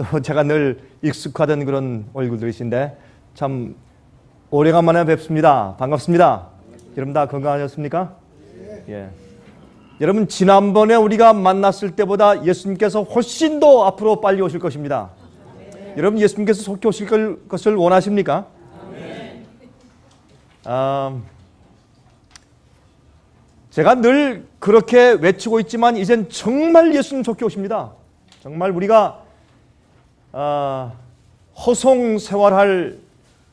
또 제가 늘 익숙하던 그런 얼굴들이신데 참 오래간만에 뵙습니다. 반갑습니다. 여러분 다 건강하셨습니까? 예. 여러분 지난번에 우리가 만났을 때보다 예수님께서 훨씬 더 앞으로 빨리 오실 것입니다. 여러분 예수님께서 속히 오실 것을 원하십니까? 제가 늘 그렇게 외치고 있지만 이젠 정말 예수님 속히 오십니다. 정말 우리가 허송세월할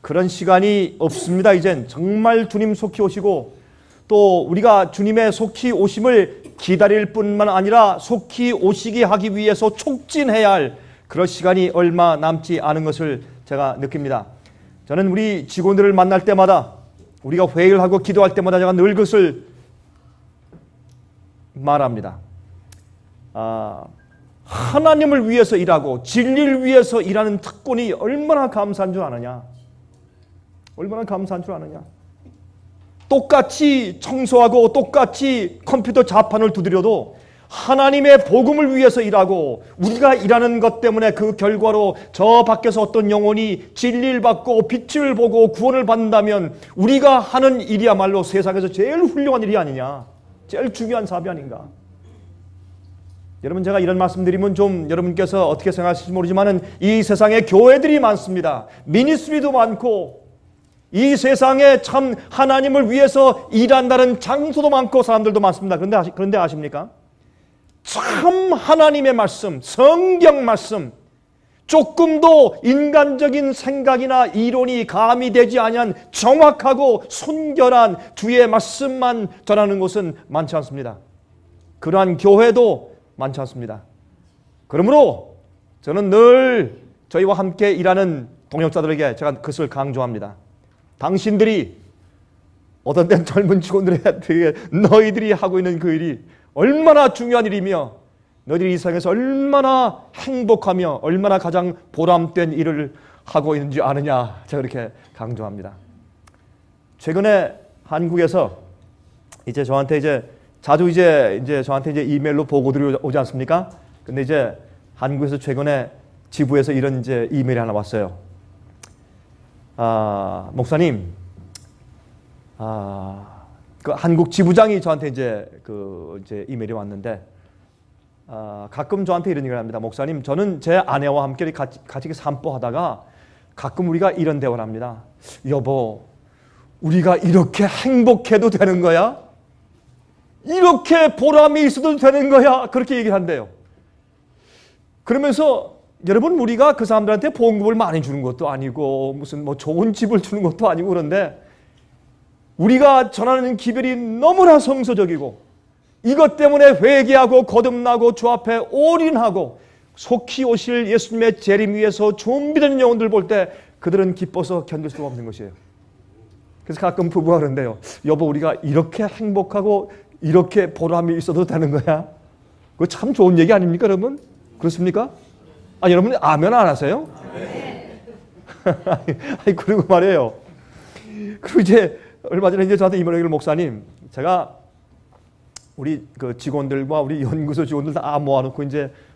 그런 시간이 없습니다. 이젠 정말 주님 속히 오시고 또 우리가 주님의 속히 오심을 기다릴 뿐만 아니라 속히 오시게 하기 위해서 촉진해야 할 그런 시간이 얼마 남지 않은 것을 제가 느낍니다. 저는 우리 직원들을 만날 때마다 우리가 회의를 하고 기도할 때마다 제가 늘 그것을 말합니다. 하나님을 위해서 일하고 진리를 위해서 일하는 특권이 얼마나 감사한 줄 아느냐. 얼마나 감사한 줄 아느냐. 똑같이 청소하고 똑같이 컴퓨터 자판을 두드려도 하나님의 복음을 위해서 일하고 우리가 일하는 것 때문에 그 결과로 저 밖에서 어떤 영혼이 진리를 받고 빛을 보고 구원을 받는다면 우리가 하는 일이야말로 세상에서 제일 훌륭한 일이 아니냐. 제일 중요한 사업이 아닌가. 여러분 제가 이런 말씀드리면 좀 여러분께서 어떻게 생각하실지 모르지만 이 세상에 교회들이 많습니다. 미니스트리도 많고 이 세상에 참 하나님을 위해서 일한다는 장소도 많고 사람들도 많습니다. 그런데 아십니까? 참 하나님의 말씀, 성경 말씀 조금도 인간적인 생각이나 이론이 가미되지 아니한 정확하고 순결한 주의 말씀만 전하는 곳은 많지 않습니다. 그러한 교회도 많지 않습니다. 그러므로 저는 늘 저희와 함께 일하는 동역자들에게 제가 그것을 강조합니다. 당신들이 어떤 땐 젊은 직원들에게 너희들이 하고 있는 그 일이 얼마나 중요한 일이며 너희들이 이 세상에서 얼마나 행복하며 얼마나 가장 보람된 일을 하고 있는지 아느냐 제가 그렇게 강조합니다. 최근에 한국에서 이제 저한테 자주 저한테 이메일로 보고들이 오지 않습니까? 근데 이제 한국에서 최근에 지부에서 이런 이메일이 하나 왔어요. 목사님, 그 한국 지부장이 저한테 이제 이메일이 왔는데, 가끔 저한테 이런 얘기를 합니다. 목사님, 저는 제 아내와 함께 같이散歩하다가 가끔 우리가 이런 대화를 합니다. 여보, 우리가 이렇게 행복해도 되는 거야? 이렇게 보람이 있어도 되는 거야? 그렇게 얘기를 한대요. 그러면서 여러분 우리가 그 사람들한테 보험금을 많이 주는 것도 아니고 무슨 좋은 집을 주는 것도 아니고 그런데 우리가 전하는 기별이 너무나 성서적이고 이것 때문에 회개하고 거듭나고 주 앞에 올인하고 속히 오실 예수님의 재림 위해서 준비된 영혼들 볼 때 그들은 기뻐서 견딜 수가 없는 것이에요. 그래서 가끔 부부가 그런데요. 여보 우리가 이렇게 행복하고 이렇게 보람이 있어도 되는 거야? 그거 참 좋은 얘기 아닙니까 여러분? 그렇습니까? 여러분 아멘 안 하세요? 그리고 말이에요. 그리고 얼마 전에 저한테 이메일을 목사님, 제가 우리 그 직원들과 우리 연구소 직원들 다 모아놓고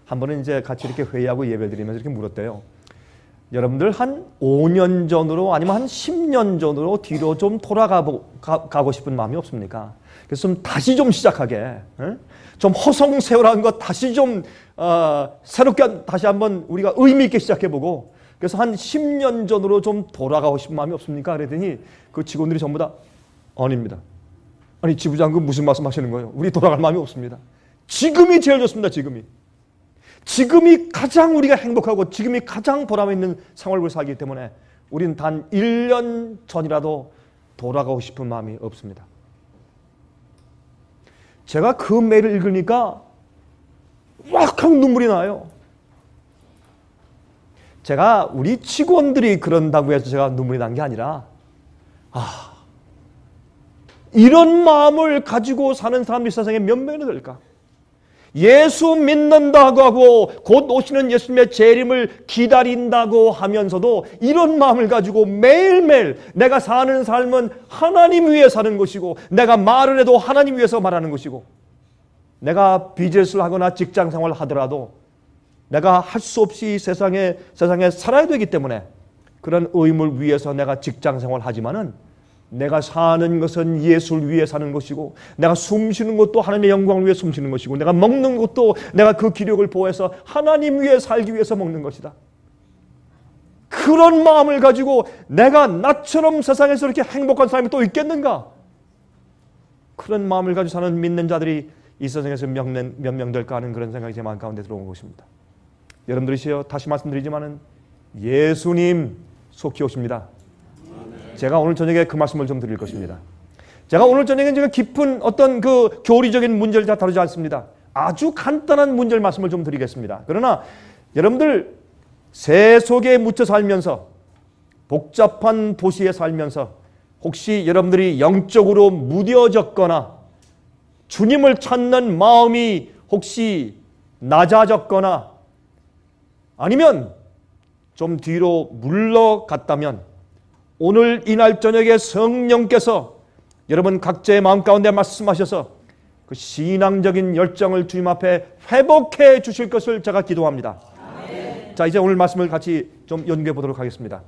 한 번은 같이 이렇게 회의하고 예배를 드리면서 이렇게 물었대요. 여러분들 한 5년 전으로 아니면 한 10년 전으로 뒤로 좀 돌아가고 싶은 마음이 없습니까? 그래서 다시 시작하게, 좀 허송세월한 것 다시 새롭게 다시 한번 우리가 의미 있게 시작해보고 그래서 한 10년 전으로 좀 돌아가고 싶은 마음이 없습니까? 그랬더니 그 직원들이 전부 다 아닙니다. 아니 지부장님 무슨 말씀 하시는 거예요? 우리 돌아갈 마음이 없습니다. 지금이 제일 좋습니다. 지금이 가장 우리가 행복하고 지금이 가장 보람 있는 생활을 살기 때문에 우리는 단 1년 전이라도 돌아가고 싶은 마음이 없습니다. 제가 그 메일을 읽으니까 왁 눈물이 나요. 제가 우리 직원들이 그런다고 해서 제가 눈물이 난 게 아니라 이런 마음을 가지고 사는 사람들이 세상에 몇 명이나 될까? 예수 믿는다고 하고 곧 오시는 예수님의 재림을 기다린다고 하면서도 이런 마음을 가지고 매일매일 내가 사는 삶은 하나님 위해 사는 것이고 내가 말을 해도 하나님 위해서 말하는 것이고 내가 비즈니스를 하거나 직장생활을 하더라도 내가 할 수 없이 세상에 살아야 되기 때문에 그런 의무를 위해서 내가 직장 생활을 하지만은 내가 사는 것은 예수를 위해 사는 것이고, 내가 숨쉬는 것도 하나님의 영광을 위해 숨쉬는 것이고, 내가 먹는 것도 내가 그 기력을 보호해서 하나님 위해 살기 위해서 먹는 것이다. 그런 마음을 가지고 내가 나처럼 세상에서 이렇게 행복한 사람이 또 있겠는가? 그런 마음을 가지고 사는 믿는 자들이 이 세상에서 몇 명 될까 하는 그런 생각이 제 마음 가운데 들어온 것입니다. 여러분들이시여, 다시 말씀드리지만은 예수님 속히 오십니다. 제가 오늘 저녁에 그 말씀을 좀 드릴 것입니다. 제가 오늘 저녁에 제가 깊은 어떤 그 교리적인 문제를 다 다루지 않습니다. 아주 간단한 문제를 말씀을 좀 드리겠습니다. 그러나 여러분들 세속에 묻혀 살면서, 복잡한 도시에 살면서 혹시 여러분들이 영적으로 무뎌졌거나 주님을 찾는 마음이 혹시 낮아졌거나 아니면 좀 뒤로 물러갔다면, 오늘 이날 저녁에 성령께서 여러분 각자의 마음 가운데 말씀하셔서 그 신앙적인 열정을 주님 앞에 회복해 주실 것을 제가 기도합니다. 아멘. 자, 이제 오늘 말씀을 같이 좀 연구해 보도록 하겠습니다.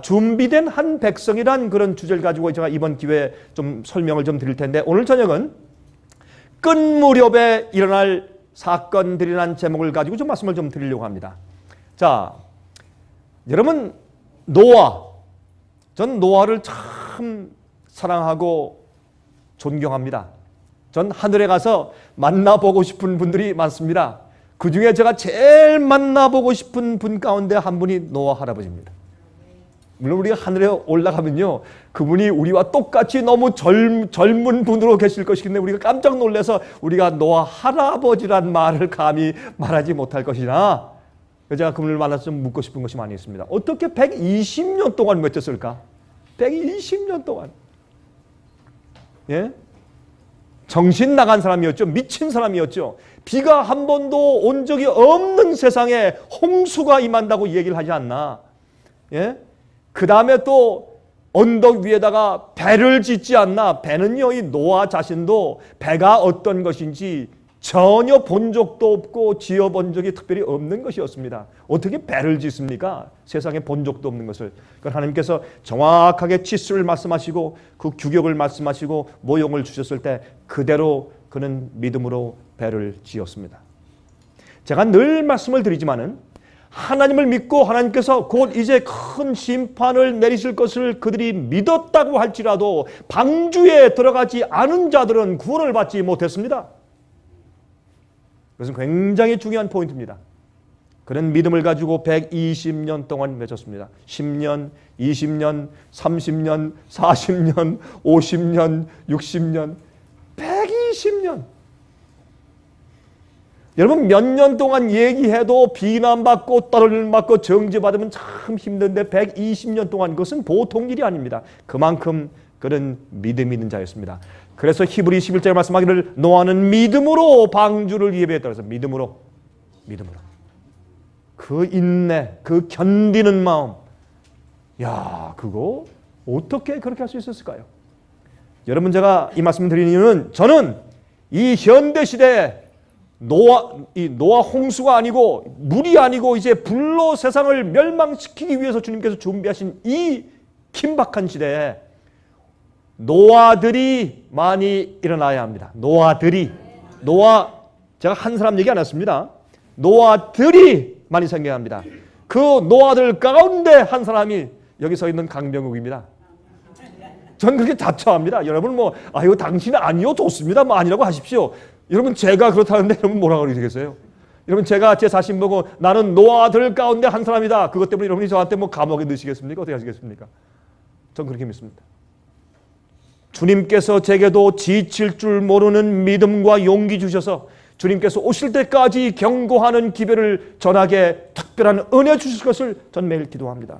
준비된 한 백성이란 그런 주제를 가지고 제가 이번 기회에 좀 설명을 좀 드릴 텐데, 오늘 저녁은 끝 무렵에 일어날 사건들이라는 제목을 가지고 좀 말씀을 좀 드리려고 합니다. 자, 여러분, 전 노아를 참 사랑하고 존경합니다. 전 하늘에 가서 만나보고 싶은 분들이 많습니다. 그 중에 제가 제일 만나보고 싶은 분 가운데 한 분이 노아 할아버지입니다. 물론 우리가 하늘에 올라가면요, 그분이 우리와 똑같이 너무 젊은 분으로 계실 것이긴데 우리가 깜짝 놀라서 우리가 노아 할아버지란 말을 감히 말하지 못할 것이나, 제가 그분을 만나서 좀 묻고 싶은 것이 많이 있습니다. 어떻게 120년 동안 맺혔을까? 120년 동안. 예? 정신 나간 사람이었죠. 미친 사람이었죠. 비가 한 번도 온 적이 없는 세상에 홍수가 임한다고 얘기를 하지 않나? 예? 그 다음에 또 언덕 위에다가 배를 짓지 않나? 배는요, 이 노아 자신도 배가 어떤 것인지 전혀 본 적도 없고 지어본 적이 특별히 없는 것이었습니다. 어떻게 배를 짓습니까? 세상에 본 적도 없는 것을. 그러나 하나님께서 정확하게 치수를 말씀하시고 그 규격을 말씀하시고 모형을 주셨을 때 그대로 그는 믿음으로 배를 지었습니다. 제가 늘 말씀을 드리지만은 하나님을 믿고 하나님께서 곧 이제 큰 심판을 내리실 것을 그들이 믿었다고 할지라도 방주에 들어가지 않은 자들은 구원을 받지 못했습니다. 그것은 굉장히 중요한 포인트입니다. 그는 믿음을 가지고 120년 동안 맺었습니다. 10년, 20년, 30년, 40년, 50년, 60년, 120년. 여러분, 몇 년 동안 얘기해도 비난받고 따돌림받고 정죄받으면 참 힘든데 120년 동안, 그것은 보통 일이 아닙니다. 그만큼 그는 믿음 있는 자였습니다. 그래서 히브리 11절에 말씀하기를 노아는 믿음으로 방주를 예배했다. 그래서 믿음으로. 그 인내, 그 견디는 마음. 야, 그거 어떻게 그렇게 할 수 있었을까요? 여러분, 제가 이 말씀을 드리는 이유는 저는 이 현대 시대에 노아 홍수가 아니고 물이 아니고 이제 불로 세상을 멸망시키기 위해서 주님께서 준비하신 이 긴박한 시대에 노아들이 많이 일어나야 합니다. 제가 한 사람 얘기 안 했습니다. 노아들이 많이 생겨야 합니다. 그 노아들 가운데 한 사람이 여기 서 있는 강병욱입니다. 전 그렇게 자처합니다. 여러분 이거 당신은 아니요, 좋습니다. 아니라고 하십시오. 여러분, 제가 그렇다는데 여러분 뭐라고 그러시겠어요? 여러분, 제가 제 자신 보고 나는 노아들 가운데 한 사람이다. 그것 때문에 여러분이 저한테 감옥에 넣으시겠습니까? 어떻게 하시겠습니까? 전 그렇게 믿습니다. 주님께서 제게도 지칠 줄 모르는 믿음과 용기 주셔서 주님께서 오실 때까지 경고하는 기별을 전하게 특별한 은혜 주실 것을 전 매일 기도합니다.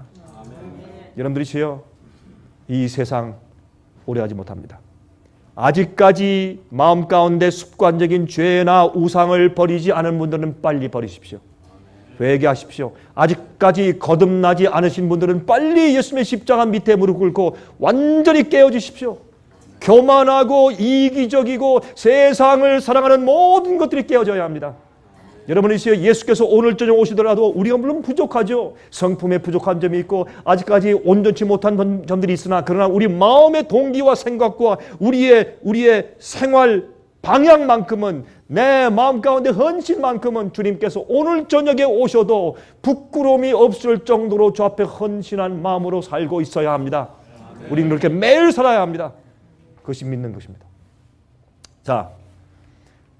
여러분들이시여, 이 세상 오래하지 못합니다. 아직까지 마음 가운데 습관적인 죄나 우상을 버리지 않은 분들은 빨리 버리십시오. 회개하십시오. 아직까지 거듭나지 않으신 분들은 빨리 예수님의 십자가 밑에 무릎 꿇고 완전히 깨어지십시오. 교만하고 이기적이고 세상을 사랑하는 모든 것들이 깨어져야 합니다. 여러분이 예수께서 오늘 저녁 오시더라도 우리가 물론 부족하죠. 성품에 부족한 점이 있고 아직까지 온전치 못한 점들이 있으나 그러나 우리 마음의 동기와 생각과 우리의 생활 방향만큼은 내 마음 가운데 헌신만큼은 주님께서 오늘 저녁에 오셔도 부끄러움이 없을 정도로 주 앞에 헌신한 마음으로 살고 있어야 합니다. 우리는 그렇게 매일 살아야 합니다. 그것이 믿는 것입니다. 자,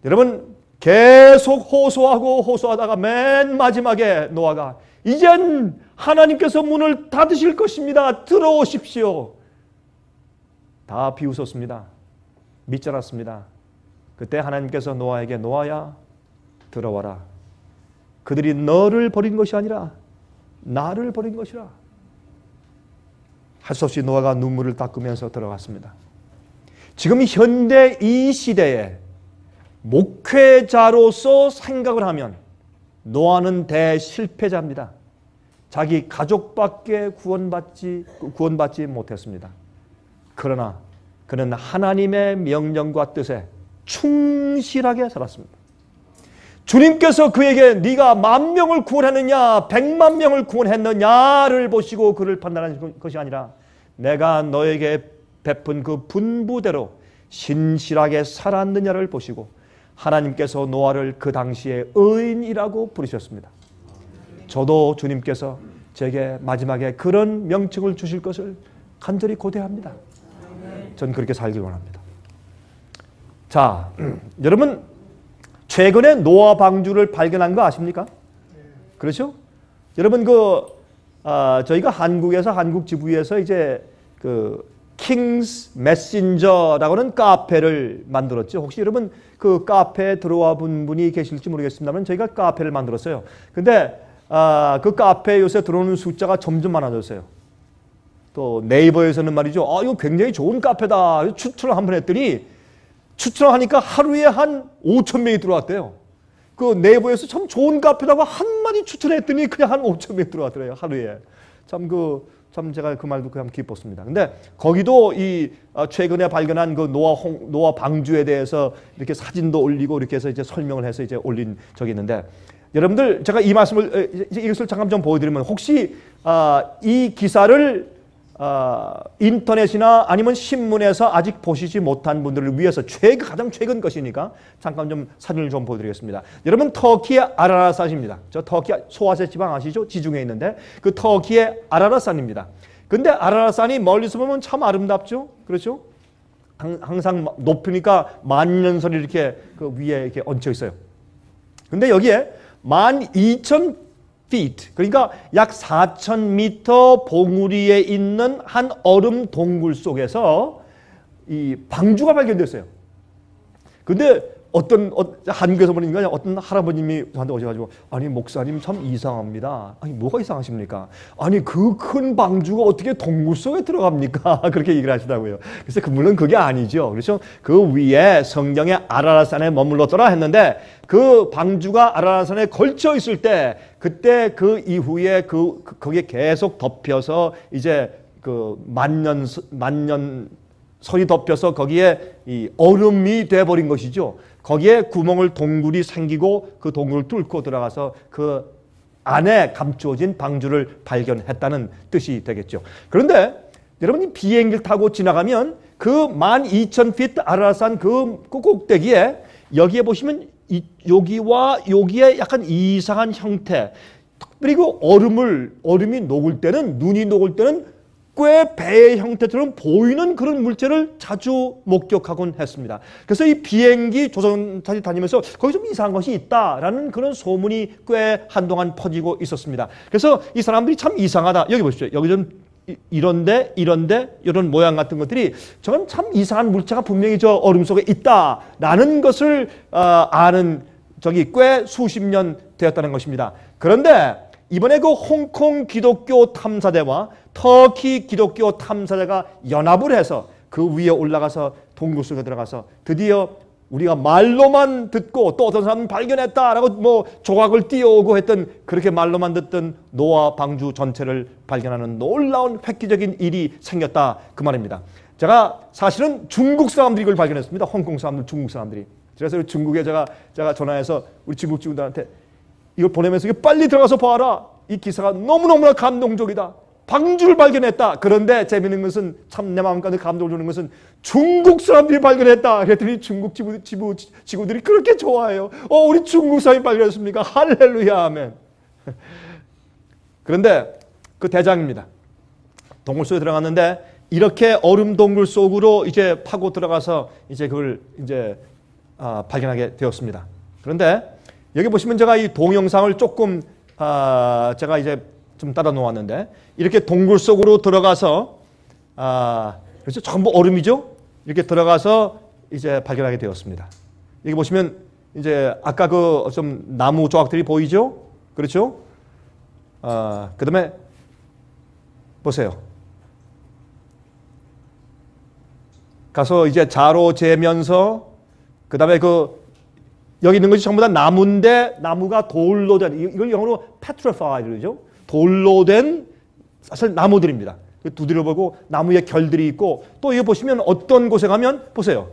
여러분 계속 호소하다가 맨 마지막에 노아가 이젠 하나님께서 문을 닫으실 것입니다. 들어오십시오. 다 비웃었습니다. 믿지 않았습니다. 그때 하나님께서 노아에게 노아야 들어와라. 그들이 너를 버린 것이 아니라 나를 버린 것이라. 할 수 없이 노아가 눈물을 닦으면서 들어갔습니다. 지금 현대 이 시대에 목회자로서 생각을 하면 노아는 대실패자입니다. 자기 가족밖에 구원받지 못했습니다. 그러나 그는 하나님의 명령과 뜻에 충실하게 살았습니다. 주님께서 그에게 네가 10,000명을 구원했느냐 100,000명을 구원했느냐를 보시고 그를 판단하는 것이 아니라 내가 너에게 베푼 그 분부대로 신실하게 살았느냐를 보시고 하나님께서 노아를 그 당시에 의인이라고 부르셨습니다. 저도 주님께서 제게 마지막에 그런 명칭을 주실 것을 간절히 고대합니다. 전 그렇게 살길 원합니다. 자, 여러분 최근에 노아 방주를 발견한 거 아십니까? 그렇죠? 여러분 저희가 한국에서 한국 지부에서 이제 킹스 메신저라고는 카페를 만들었죠. 혹시 여러분 그 카페에 들어와 본 분이 계실지 모르겠습니다만 저희가 카페를 만들었어요. 근데 그 카페에 요새 들어오는 숫자가 점점 많아졌어요. 또 네이버에서는 말이죠. 이거 굉장히 좋은 카페다. 추천을 한번 했더니 추천을 하니까 하루에 한 5,000명이 들어왔대요. 그 네이버에서 참 좋은 카페라고 한마디 추천했더니 그냥 한 5,000명이 들어왔더래요. 하루에. 참 제가 그 말도 그냥 기뻤습니다. 근데 거기도 최근에 발견한 그 노아 방주에 대해서 이렇게 사진도 올리고 이렇게 해서 이제 설명을 해서 이제 올린 적이 있는데 여러분들 제가 이 말씀을 이것을 잠깐 좀 보여드리면 혹시 이 기사를 인터넷이나 아니면 신문에서 아직 보시지 못한 분들을 위해서 가장 최근 것이니까 잠깐 좀 사진을 좀 보여드리겠습니다. 여러분 터키의 아라라산입니다. 저 터키 소아세 지방 아시죠? 지중해에 있는데 그 터키의 아라라산입니다. 근데 아라라산이 멀리서 보면 참 아름답죠? 그렇죠? 항상 높으니까 만년설이 이렇게 그 위에 이렇게 얹혀 있어요. 근데 여기에 12,000 feet, 그러니까 약 4,000m 봉우리에 있는 한 얼음 동굴 속에서 이 방주가 발견됐어요. 근데 한국에서 보니까 어떤 할아버님이 저한테 오셔가지고 아니 목사님 참 이상합니다. 아니 뭐가 이상하십니까? 아니 그 큰 방주가 어떻게 동굴 속에 들어갑니까? 그렇게 얘기를 하시더라고요. 그래서 물론 그게 아니죠. 그렇죠? 그 위에 성경의 아라라산에 머물렀더라 했는데 그 방주가 아라라산에 걸쳐 있을 때 그때 그 이후에 거기에 계속 덮여서 이제 그 만년 설이 덮여서 거기에 이 얼음이 돼버린 것이죠. 거기에 동굴이 생기고 그 동굴을 뚫고 들어가서 그 안에 감추어진 방주를 발견했다는 뜻이 되겠죠. 그런데 여러분이 비행기를 타고 지나가면 그 12,000feet 아라라산 그 꼭대기에 여기에 보시면 여기와 여기에 약간 이상한 형태 그리고 얼음이 녹을 때는 눈이 녹을 때는 꽤 배의 형태처럼 보이는 그런 물체를 자주 목격하곤 했습니다. 그래서 이 비행기 조선까지 다니면서 거기 좀 이상한 것이 있다라는 그런 소문이 꽤 한동안 퍼지고 있었습니다. 그래서 이 사람들이 참 이상하다. 여기 보십시오. 여기 좀 이런데 이런 모양 같은 것들이 저건 참 이상한 물체가 분명히 저 얼음 속에 있다라는 것을 아는 적이 꽤 수십 년 되었다는 것입니다. 그런데 이번에 그 홍콩 기독교 탐사대와 터키 기독교 탐사대가 연합을 해서 그 위에 올라가서 동굴 속에 들어가서 드디어 우리가 말로만 듣고 또 어떤 사람은 발견했다라고 뭐 조각을 띄워오고 했던 그렇게 말로만 듣던 노아 방주 전체를 발견하는 놀라운 획기적인 일이 생겼다 그 말입니다. 제가 사실은 중국 사람들이 이걸 발견했습니다. 홍콩 사람들, 중국 사람들이. 그래서 중국에 제가 전화해서 우리 중국 친구들한테 이걸 보내면서 이거 빨리 들어가서 봐라. 이 기사가 너무너무나 감동적이다. 방주를 발견했다. 그런데 재미있는 것은 참 내 마음까지 감동을 주는 것은 중국 사람들이 발견했다. 그랬더니 중국 지구들이 그렇게 좋아해요. 우리 중국 사람이 발견했습니까? 할렐루야 아멘. 그런데 그 대장입니다. 동굴 속에 들어갔는데 이렇게 얼음 동굴 속으로 이제 파고 들어가서 이제 그걸 이제 발견하게 되었습니다. 그런데 여기 보시면 제가 이 동영상을 조금 제가 이제 좀 따라 놓았는데 이렇게 동굴 속으로 들어가서 그렇죠? 전부 얼음이죠. 이렇게 들어가서 이제 발견하게 되었습니다. 여기 보시면 이제 아까 그 좀 나무 조각들이 보이죠? 그렇죠? 그다음에 보세요. 가서 이제 자로 재면서 그다음에 여기 있는 것이 전부 다 나무인데 나무가 돌로 된 이걸 영어로 petrified 그러죠. 돌로 된 사실 나무들입니다. 두드려보고 나무에 결들이 있고 또 여기 보시면 어떤 곳에 가면 보세요.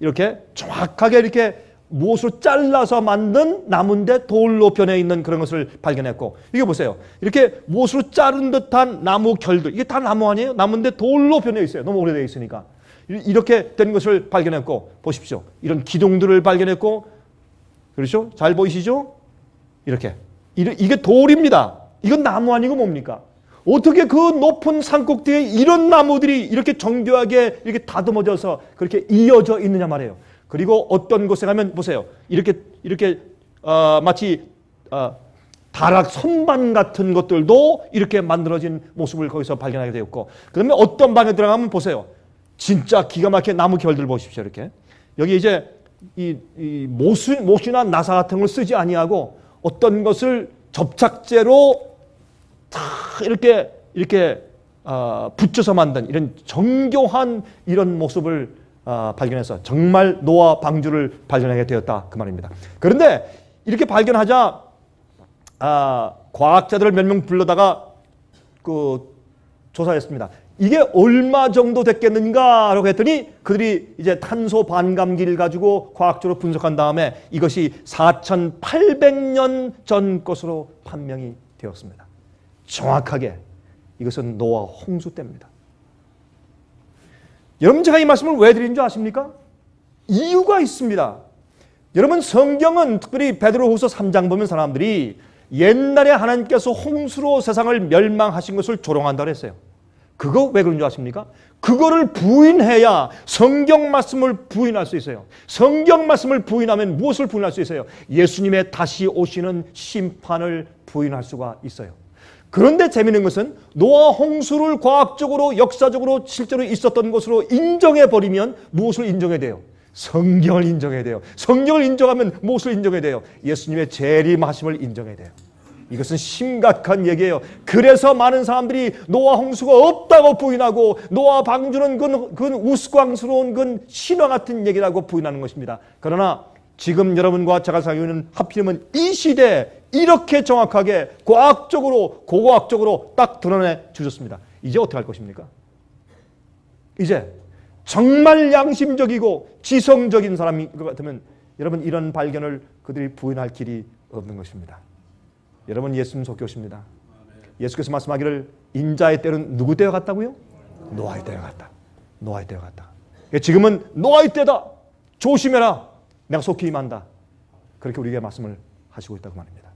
이렇게 정확하게 이렇게 무엇으로 잘라서 만든 나무인데 돌로 변해 있는 그런 것을 발견했고 이게 보세요. 이렇게 무엇으로 자른 듯한 나무 결들 이게 다 나무 아니에요? 나무인데 돌로 변해 있어요. 너무 오래되어 있으니까. 이렇게 된 것을 발견했고 보십시오. 이런 기둥들을 발견했고 그렇죠? 잘 보이시죠? 이게 돌입니다. 이건 나무 아니고 뭡니까? 어떻게 그 높은 산꼭대기에 이런 나무들이 이렇게 정교하게 이렇게 다듬어져서 그렇게 이어져 있느냐 말이에요. 그리고 어떤 곳에 가면 보세요. 이렇게 마치 다락 선반 같은 것들도 이렇게 만들어진 모습을 거기서 발견하게 되었고 그다음에 어떤 방에 들어가면 보세요. 진짜 기가 막히게 나무 결들 보십시오. 이렇게 여기 이제 이 못이나 나사 같은 걸 쓰지 아니하고 어떤 것을 접착제로 다 이렇게 붙여서 만든 이런 정교한 이런 모습을 발견해서 정말 노아 방주를 발견하게 되었다 그 말입니다. 그런데 이렇게 발견하자 과학자들을 몇 명 불러다가 조사했습니다. 이게 얼마 정도 됐겠는가라고 했더니 그들이 이제 탄소 반감기를 가지고 과학적으로 분석한 다음에 이것이 4,800년 전 것으로 판명이 되었습니다. 정확하게 이것은 노아 홍수 때입니다. 여러분 제가 이 말씀을 왜 드린 줄 아십니까? 이유가 있습니다. 여러분 성경은 특별히 베드로후서 3장 보면 사람들이 옛날에 하나님께서 홍수로 세상을 멸망하신 것을 조롱한다 그랬어요. 그거 왜 그런 줄 아십니까? 그거를 부인해야 성경 말씀을 부인할 수 있어요. 성경 말씀을 부인하면 무엇을 부인할 수 있어요? 예수님의 다시 오시는 심판을 부인할 수가 있어요. 그런데 재미있는 것은 노아 홍수를 과학적으로 역사적으로 실제로 있었던 것으로 인정해버리면 무엇을 인정해야 돼요? 성경을 인정해야 돼요. 성경을 인정하면 무엇을 인정해야 돼요? 예수님의 재림하심을 인정해야 돼요. 이것은 심각한 얘기예요. 그래서 많은 사람들이 노아 홍수가 없다고 부인하고 노아 방주는 그건 우스꽝스러운 그건 신화 같은 얘기라고 부인하는 것입니다. 그러나 지금 여러분과 제가 살고 있는 하필이면 이 시대에 이렇게 정확하게 과학적으로 고고학적으로 딱 드러내 주셨습니다. 이제 어떻게 할 것입니까? 이제 정말 양심적이고 지성적인 사람이 같으면 여러분 이런 발견을 그들이 부인할 길이 없는 것입니다. 여러분 예수님 속교십니다. 예수께서 말씀하기를 인자의 때는 누구 때와 같다고요? 노아의 때와 같다. 노아의 때와 같다. 지금은 노아의 때다. 조심해라. 내가 속히 임한다. 그렇게 우리에게 말씀을 하시고 있다고 말입니다.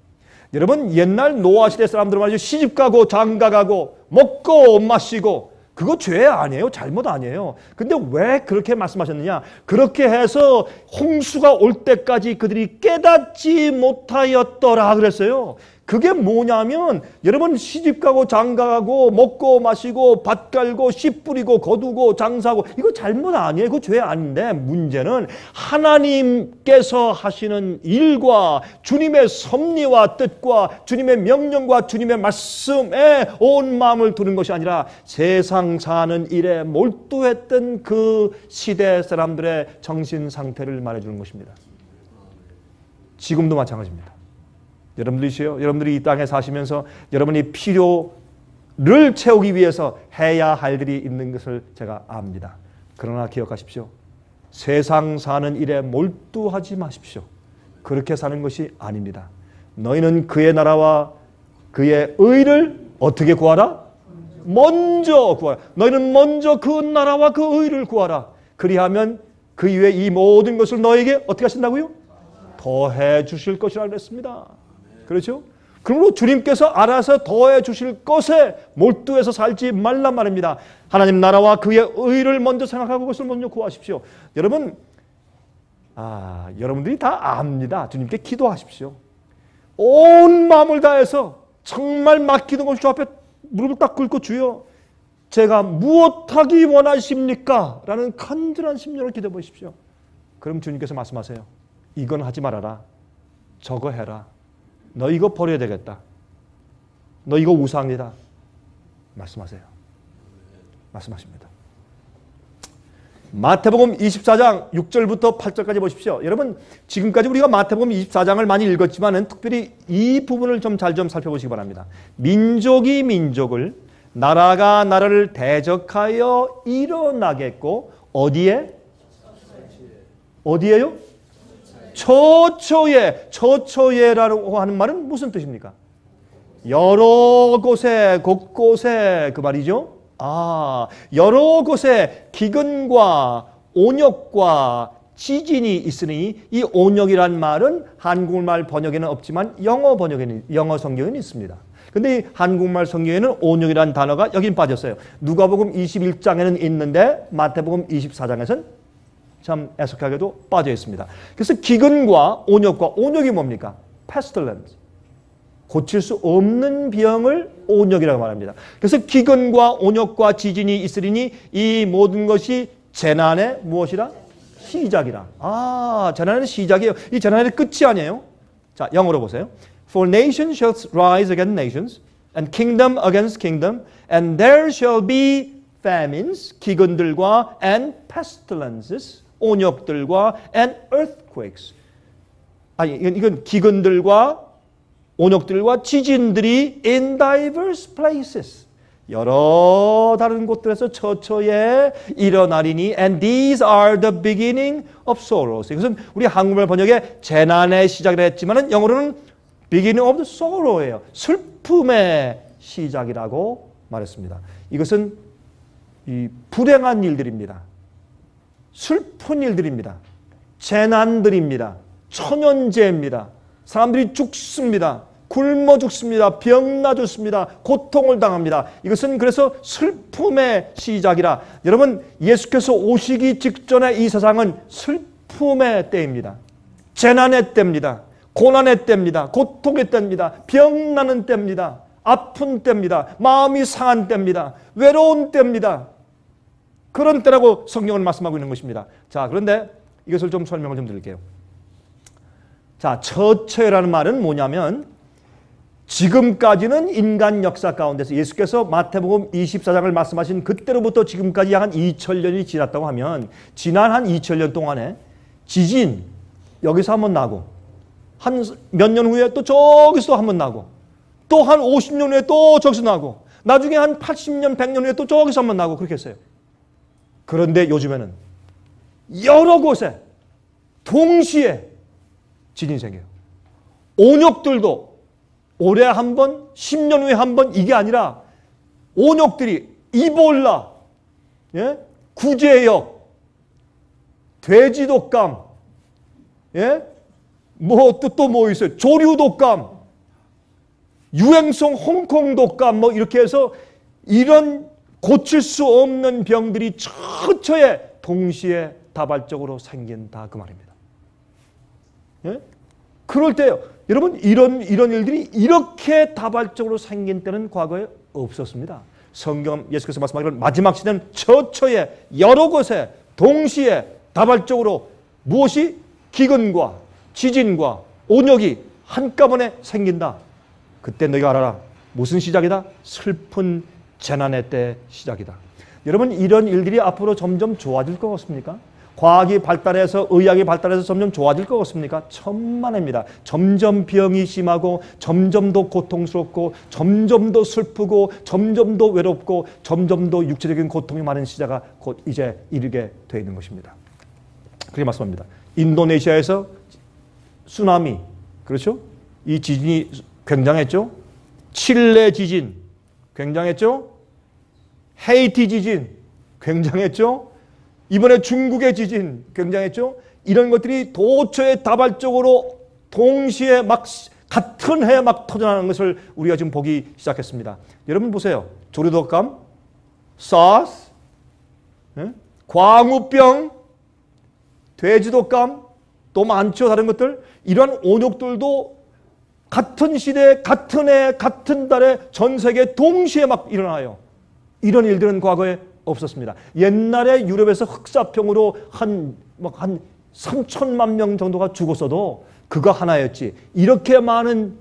여러분 옛날 노아 시대 사람들은 말이죠. 시집가고 장가가고 먹고 마시고 그거 죄 아니에요. 잘못 아니에요. 근데 왜 그렇게 말씀하셨느냐? 그렇게 해서 홍수가 올 때까지 그들이 깨닫지 못하였더라 그랬어요. 그게 뭐냐면 여러분 시집가고 장가가고 먹고 마시고 밭 갈고 씨 뿌리고 거두고 장사하고 이거 잘못 아니에요. 그거 죄 아닌데 문제는 하나님께서 하시는 일과 주님의 섭리와 뜻과 주님의 명령과 주님의 말씀에 온 마음을 두는 것이 아니라 세상 사는 일에 몰두했던 그 시대 사람들의 정신 상태를 말해주는 것입니다. 지금도 마찬가지입니다. 여러분들이 이 땅에 사시면서 여러분이 필요를 채우기 위해서 해야 할 일이 있는 것을 제가 압니다. 그러나 기억하십시오. 세상 사는 일에 몰두하지 마십시오. 그렇게 사는 것이 아닙니다. 너희는 그의 나라와 그의 의를 어떻게 구하라? 먼저 구하라. 너희는 먼저 그 나라와 그 의를 구하라. 그리하면 그 이후에 이 모든 것을 너에게 어떻게 하신다고요? 더해 주실 것이라 그랬습니다. 그렇죠? 그러므로 주님께서 알아서 더해 주실 것에 몰두해서 살지 말란 말입니다. 하나님 나라와 그의 의를 먼저 생각하고 그것을 먼저 구하십시오. 여러분, 여러분들이 다 압니다. 주님께 기도하십시오. 온 마음을 다해서 정말 맡기는 것이 주 앞에 무릎을 딱 꿇고 주여 제가 무엇하기 원하십니까? 라는 간절한 심령을 기도해 보십시오. 그럼 주님께서 말씀하세요. 이건 하지 말아라. 저거 해라. 너 이거 버려야 되겠다. 너 이거 우상이다. 말씀하세요. 말씀하십니다. 마태복음 24장 6절부터 8절까지 보십시오. 여러분 지금까지 우리가 마태복음 24장을 많이 읽었지만 특별히 이 부분을 좀 잘 좀 살펴보시기 바랍니다. 민족이 민족을 나라가 나라를 대적하여 일어나겠고 어디에? 어디에요? 처처에. 처처에라고 하는 말은 무슨 뜻입니까? 여러 곳에 곳곳에 그 말이죠. 여러 곳에 기근과 온역과 지진이 있으니 이 온역이란 말은 한국말 번역에는 없지만 영어 번역에는 영어 성경에는 있습니다. 근데 이 한국말 성경에는 온역이라는 단어가 여긴 빠졌어요. 누가복음 21장에는 있는데 마태복음 24장에서는 참 애석하게도 빠져 있습니다. 그래서 기근과 온역과 온역이 뭡니까? pestilence. 고칠 수 없는 병을 온역이라고 말합니다. 그래서 기근과 온역과 지진이 있으리니 이 모든 것이 재난의 무엇이라? 시작이라. 재난의 시작이에요. 이 재난의 끝이 아니에요. 자, 영어로 보세요. For nation shall rise against nations, and kingdom against kingdom, and there shall be famines, 기근들과 and pestilences, 온역들과 and earthquakes. 이건 기근들과 온역들과 지진들이 in diverse places. 여러 다른 곳들에서 처처에 일어나리니 and these are the beginning of sorrows. 이것은 우리 한국말 번역에 재난의 시작이라 했지만 영어로는 beginning of the sorrow예요. 슬픔의 시작이라고 말했습니다. 이것은 이 불행한 일들입니다. 슬픈 일들입니다. 재난들입니다. 천연재해입니다. 사람들이 죽습니다. 굶어 죽습니다. 병나 죽습니다. 고통을 당합니다. 이것은 그래서 슬픔의 시작이라. 여러분 예수께서 오시기 직전에 이 세상은 슬픔의 때입니다. 재난의 때입니다. 고난의 때입니다. 고통의 때입니다. 병나는 때입니다. 아픈 때입니다. 마음이 상한 때입니다. 외로운 때입니다. 그런 때라고 성경은 말씀하고 있는 것입니다. 자, 그런데 이것을 좀 설명을 좀 드릴게요. 자, 처처라는 말은 뭐냐면 지금까지는 인간 역사 가운데서 예수께서 마태복음 24장을 말씀하신 그때로부터 지금까지 약 한 2000년이 지났다고 하면 지난 한 2000년 동안에 지진 여기서 한번 나고 한 몇 년 후에 또 저기서 한번 나고 또 한 50년 후에 또 저기서 나고 나중에 한 80년, 100년 후에 또 저기서 한번 나고 그렇게 했어요. 그런데 요즘에는 여러 곳에 동시에 지진이 생겨요. 온역들도 올해 한 번, 10년 후에 한 번 이게 아니라 온역들이 이볼라, 구제역, 돼지독감, 또 뭐 있어요? 조류독감, 유행성 홍콩 독감 이렇게 해서 이런 고칠 수 없는 병들이 처처에 동시에 다발적으로 생긴다 그 말입니다. 그럴 때요. 여러분 이런 일들이 이렇게 다발적으로 생긴 때는 과거에 없었습니다. 성경 예수께서 말씀하기를 마지막 시대는 처처에 여러 곳에 동시에 다발적으로 무엇이 기근과 지진과 온역이 한꺼번에 생긴다. 그때 너희가 알아라. 무슨 시작이다? 슬픈 재난의 때 시작이다. 여러분 이런 일들이 앞으로 점점 좋아질 것 같습니까? 과학이 발달해서 의학이 발달해서 점점 좋아질 것 같습니까? 천만입니다. 점점 병이 심하고 점점 더 고통스럽고 점점 더 슬프고 점점 더 외롭고 점점 더 육체적인 고통이 많은 시대가 곧 이제 이르게 되어 있는 것입니다. 그렇게 말씀합니다. 인도네시아에서 쓰나미, 그렇죠? 이 지진이 굉장했죠? 칠레 지진, 굉장했죠? 헤이티 지진, 굉장했죠? 이번에 중국의 지진, 굉장했죠? 이런 것들이 도처에 다발적으로 동시에 막 같은 해에 막 터져나가는 것을 우리가 지금 보기 시작했습니다. 여러분 보세요. 조류독감, 사스, 광우병, 돼지독감, 또 많죠. 다른 것들. 이러한 온역들도 같은 시대, 같은 해, 같은 달에 전 세계 동시에 막 일어나요. 이런 일들은 과거에 없었습니다. 옛날에 유럽에서 흑사병으로 한 3천만 명 정도가 죽었어도 그거 하나였지. 이렇게 많은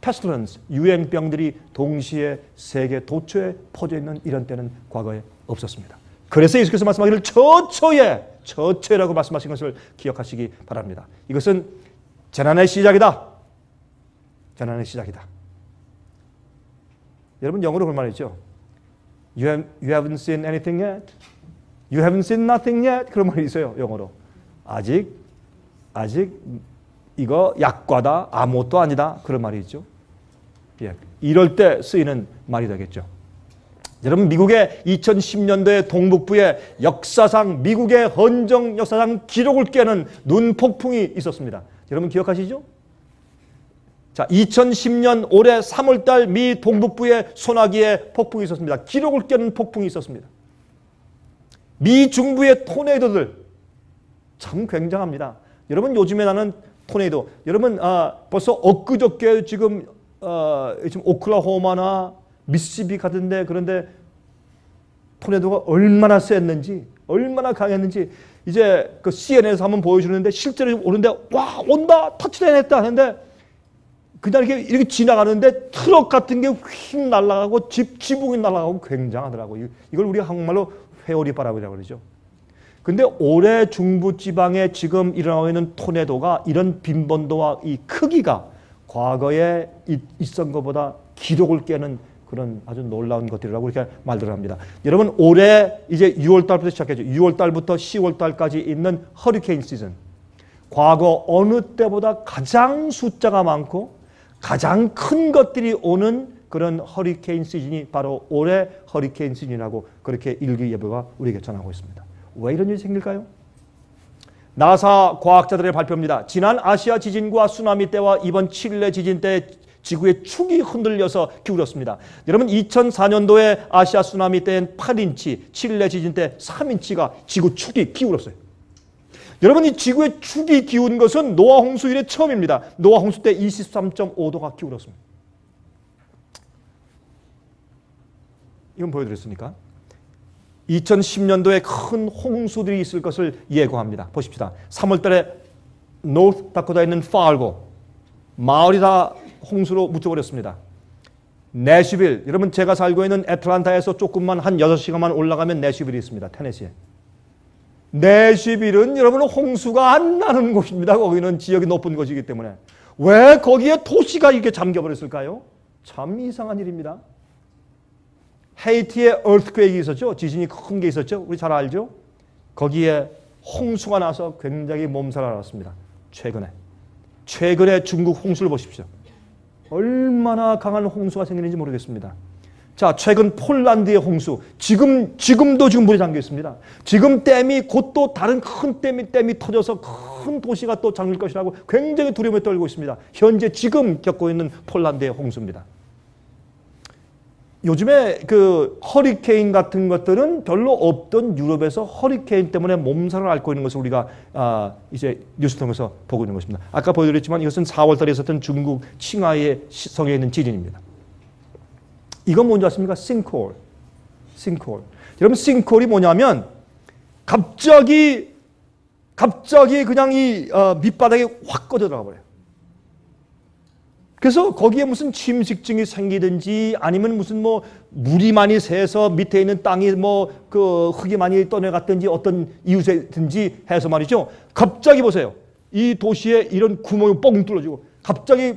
pestilence, 유행병들이 동시에 세계 도처에 퍼져 있는 이런 때는 과거에 없었습니다. 그래서 예수께서 말씀하기를 처처라고 말씀하신 것을 기억하시기 바랍니다. 이것은 재난의 시작이다. 재난의 시작이다. 여러분 영어로 그런 말 있죠. You haven't seen anything yet. You haven't seen nothing yet. 그런 말이 있어요. 영어로. 아직 이거 약과다. 아무것도 아니다. 그런 말이 있죠. 예, 이럴 때 쓰이는 말이 되겠죠. 여러분 미국의 2010년도에 동북부에 역사상 미국의 헌정 역사상 기록을 깨는 눈폭풍이 있었습니다. 여러분 기억하시죠? 자, 2010년 올해 3월달 미 동북부의 소나기에 폭풍이 있었습니다. 기록을 깨는 폭풍이 있었습니다. 미 중부의 토네이도들 참 굉장합니다. 여러분 요즘에 나는 토네이도 여러분 벌써 엊그저께 지금 오클라호마나 미시시피 같은데 그런데 토네이도가 얼마나 셌는지 얼마나 강했는지 이제 그 CNN에서 한번 보여주는데 실제로 오는데 와 온다 터치다운 했다 하는데 그냥 이렇게 지나가는데 트럭 같은 게 휙 날아가고 지붕이 날아가고 굉장하더라고요. 이걸 우리가 한국말로 회오리바람이라고 그러죠. 근데 올해 중부지방에 지금 일어나고 있는 토네도가 이런 빈번도와 이 크기가 과거에 있었던 것보다 기록을 깨는 그런 아주 놀라운 것들이라고 이렇게 말들을 합니다. 여러분 올해 이제 6월달부터 시작했죠. 6월달부터 10월달까지 있는 허리케인 시즌. 과거 어느 때보다 가장 숫자가 많고 가장 큰 것들이 오는 그런 허리케인 시즌이 바로 올해 허리케인 시즌이라고 그렇게 일기예보가 우리에게 전하고 있습니다. 왜 이런 일이 생길까요? 나사 과학자들의 발표입니다. 지난 아시아 지진과 쓰나미 때와 이번 칠레 지진 때 지구의 축이 흔들려서 기울었습니다. 여러분 2004년도에 아시아 쓰나미 때엔 8인치, 칠레 지진 때 3인치가 지구 축이 기울었어요. 여러분 이 지구의 축이 기운 것은 노아 홍수 이래 처음입니다. 노아 홍수 때 23.5도가 기울었습니다. 이건 보여드렸습니까? 2010년도에 큰 홍수들이 있을 것을 예고합니다. 보십시다. 3월달에 노스 다코타에 있는 파르고 마을이 다 홍수로 묻혀버렸습니다. 내슈빌, 여러분 제가 살고 있는 애틀란타에서 조금만 한 6시간만 올라가면 내슈빌이 있습니다. 테네시에. 내슈빌은 여러분 홍수가 안 나는 곳입니다. 거기는 지역이 높은 곳이기 때문에. 왜 거기에 도시가 이렇게 잠겨버렸을까요? 참 이상한 일입니다. 헤이티에 earthquake이 있었죠. 지진이 큰 게 있었죠. 우리 잘 알죠. 거기에 홍수가 나서 굉장히 몸살을 앓았습니다. 최근에 중국 홍수를 보십시오. 얼마나 강한 홍수가 생기는지 모르겠습니다. 자, 최근 폴란드의 홍수. 지금도 물이 잠겨 있습니다. 지금 댐이 곧 또 다른 큰 댐이 터져서 큰 도시가 또 잠길 것이라고 굉장히 두려움에 떨고 있습니다. 현재 지금 겪고 있는 폴란드의 홍수입니다. 요즘에 그 허리케인 같은 것들은 별로 없던 유럽에서 허리케인 때문에 몸살을 앓고 있는 것을 우리가 이제 뉴스 통해서 보고 있는 것입니다. 아까 보여드렸지만 이것은 4월달에 있었던 중국 칭하이의 성에 있는 지진입니다. 이건 뭔지 아십니까? 싱크홀. 여러분 싱크홀이 뭐냐면 갑자기 그냥 이 밑바닥에 확 꺼져 들어가 버려요. 그래서 거기에 무슨 침식증이 생기든지 아니면 무슨 뭐 물이 많이 새서 밑에 있는 땅이 뭐 그 흙이 많이 떠내갔든지 어떤 이유든지 해서 말이죠. 갑자기 보세요. 이 도시에 이런 구멍이 뻥 뚫어지고 갑자기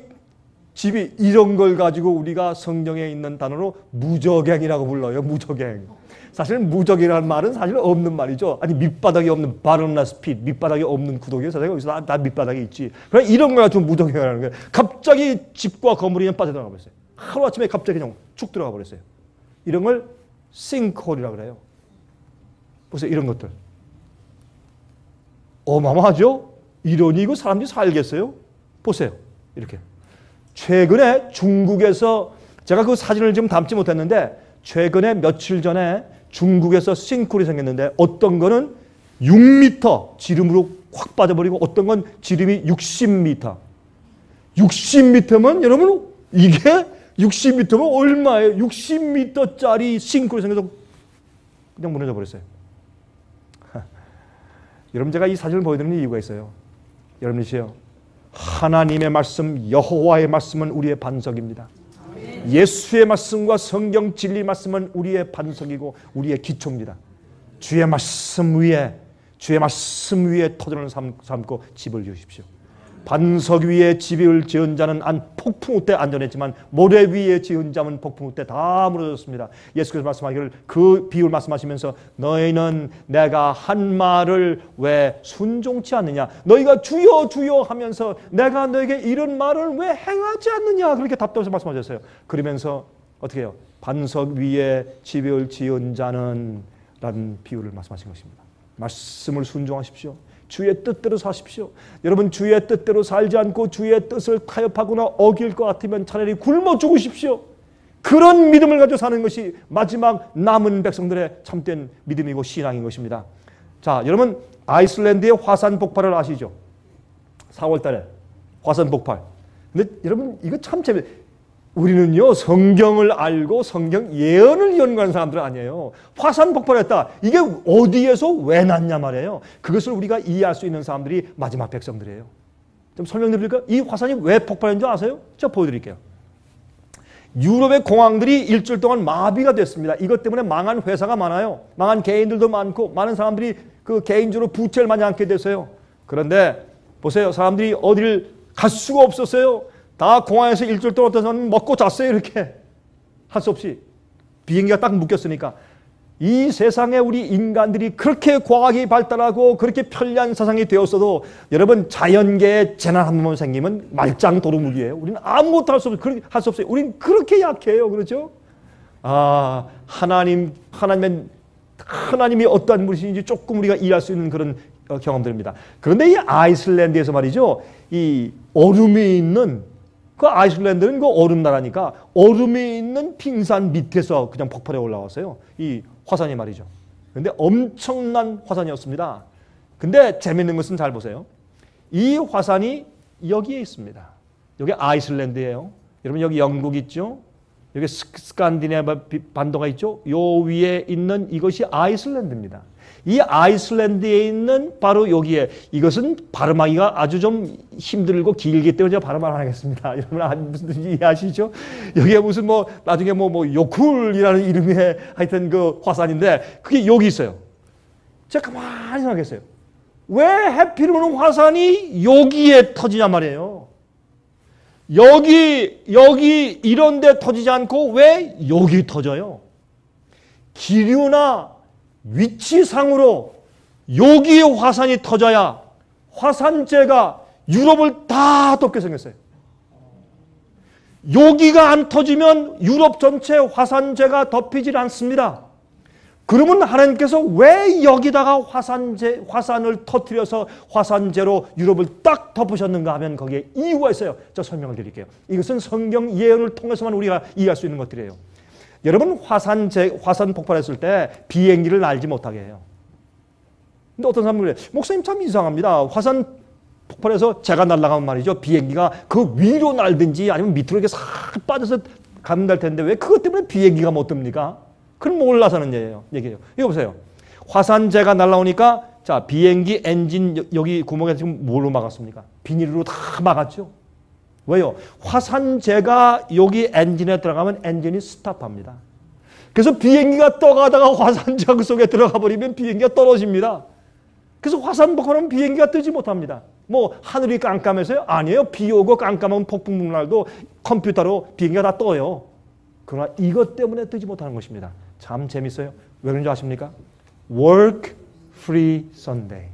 집이 이런 걸 가지고 우리가 성경에 있는 단어로 무적행이라고 불러요. 무적행. 사실 무적이라는 말은 사실 없는 말이죠. 아니 밑바닥이 없는 바로나스 핏, 밑바닥이 없는 구덩이에 사실 여기서 나 밑바닥이 있지. 그래 이런 거 가지고 무적행이라는 거예요. 갑자기 집과 건물이 그냥 빠져나가 버렸어요. 하루아침에 갑자기 그냥 축 들어가 버렸어요. 이런 걸 싱크홀이라고 그래요. 보세요. 이런 것들. 어마어마하죠? 이러니 이거 사람들이 살겠어요? 보세요. 이렇게. 최근에 중국에서 제가 그 사진을 지금 담지 못했는데 최근에 며칠 전에 중국에서 싱크홀이 생겼는데 어떤 거는 6m 지름으로 확 빠져버리고 어떤 건 지름이 60m. 60m면 여러분 이게 60m면 얼마예요? 60m짜리 싱크홀이 생겨서 그냥 무너져 버렸어요. 여러분 제가 이 사진을 보여드리는 이유가 있어요. 여러분이시요. 하나님의 말씀, 여호와의 말씀은 우리의 반석입니다. 예수의 말씀과 성경 진리 말씀은 우리의 반석이고 우리의 기초입니다. 주의 말씀 위에 터전을 삼고 집을 지으십시오. 반석 위에 집을 지은 자는 폭풍우 때 안전했지만 모래 위에 지은 자는 폭풍우 때 다 무너졌습니다. 예수께서 말씀하기를 그 비유를 말씀하시면서 너희는 내가 한 말을 왜 순종치 않느냐? 너희가 주여 주여 하면서 내가 너에게 이런 말을 왜 행하지 않느냐? 그렇게 답답해서 말씀하셨어요. 그러면서 어떻게 해요? 반석 위에 집을 지은 자는 라는 비유를 말씀하신 것입니다. 말씀을 순종하십시오. 주의 뜻대로 사십시오. 여러분 주의 뜻대로 살지 않고 주의 뜻을 타협하거나 어길 것 같으면 차라리 굶어 죽으십시오. 그런 믿음을 가지고 사는 것이 마지막 남은 백성들의 참된 믿음이고 신앙인 것입니다. 자, 여러분 아이슬란드의 화산 폭발을 아시죠? 4월 달에 화산 폭발. 근데 여러분 이거 참 재밌어요. 우리는요 성경을 알고 성경 예언을 연구하는 사람들은 아니에요. 화산 폭발했다. 이게 어디에서 왜 났냐 말이에요. 그것을 우리가 이해할 수 있는 사람들이 마지막 백성들이에요. 좀 설명드릴까요? 이 화산이 왜 폭발했는지 아세요? 제가 보여드릴게요. 유럽의 공항들이 일주일 동안 마비가 됐습니다. 이것 때문에 망한 회사가 많아요. 망한 개인들도 많고 많은 사람들이 그 개인적으로 부채를 많이 안게 됐어요. 그런데 보세요. 사람들이 어디를 갈 수가 없었어요. 다 공항에서 일주일 동안 어떤 사람은 먹고 잤어요. 이렇게 할 수 없이 비행기가 딱 묶였으니까. 이 세상에 우리 인간들이 그렇게 과학이 발달하고 그렇게 편리한 세상이 되었어도 여러분 자연계에 재난 한 번만 생기면 말짱 도루묵이에요. 우리는 아무것도 할 수 없어요. 그렇게 할 수 없어요. 우리는 그렇게 약해요. 그렇죠? 아, 하나님이 어떠한 분이신지 조금 우리가 이해할 수 있는 그런 경험들입니다. 그런데 이 아이슬란드에서 말이죠. 이 얼음이 있는 그 아이슬란드는 그 얼음 나라니까 얼음이 있는 빙산 밑에서 그냥 폭발해 올라왔어요. 이 화산이 말이죠. 그런데 엄청난 화산이었습니다. 근데 재밌는 것은 잘 보세요. 이 화산이 여기에 있습니다. 여기 아이슬란드예요. 여러분 여기 영국 있죠? 여기 스칸디네비아 반도가 있죠? 요 위에 있는 이것이 아이슬란드입니다. 이 아이슬란드에 있는 바로 여기에 이것은 발음하기가 아주 좀 힘들고 길기 때문에 제가 발음을 안 하겠습니다. 여러분 무슨 뜻인지 이해하시죠? 여기에 무슨 뭐 나중에 뭐 요쿨이라는 이름의 하여튼 그 화산인데 그게 여기 있어요. 제가 가만히 생각했어요. 왜 해필이면 화산이 여기에 터지냐 말이에요. 여기 이런 데 터지지 않고 왜 여기 터져요? 기류나 위치상으로 여기에 화산이 터져야 화산재가 유럽을 다 덮게 생겼어요. 여기가 안 터지면 유럽 전체 화산재가 덮이질 않습니다. 그러면 하나님께서 왜 여기다가 화산을 터뜨려서 화산재로 유럽을 딱 덮으셨는가 하면 거기에 이유가 있어요. 제가 설명을 드릴게요. 이것은 성경 예언을 통해서만 우리가 이해할 수 있는 것들이에요. 여러분 화산 폭발했을 때 비행기를 날지 못하게 해요. 근데 어떤 사람은 그래요. 목사님 참 이상합니다. 화산 폭발해서 제가 날아가면 말이죠. 비행기가 그 위로 날든지 아니면 밑으로 이렇게 싹 빠져서 가면 될 텐데 왜 그것 때문에 비행기가 못 뜹니까? 그건 몰라서는 얘기예요. 이거 보세요. 화산재가 날아오니까 자 비행기 엔진 여기 구멍에 지금 뭘로 막았습니까? 비닐로 다 막았죠. 왜요? 화산재가 여기 엔진에 들어가면 엔진이 스탑합니다. 그래서 비행기가 떠가다가 화산재 속에 들어가 버리면 비행기가 떨어집니다. 그래서 화산 폭발하면 비행기가 뜨지 못합니다. 뭐 하늘이 깜깜해서요? 아니에요. 비 오고 깜깜한 폭풍 날도 컴퓨터로 비행기가 다 떠요. 그러나 이것 때문에 뜨지 못하는 것입니다. 참 재밌어요. 왜 그런지 아십니까? Work Free Sunday.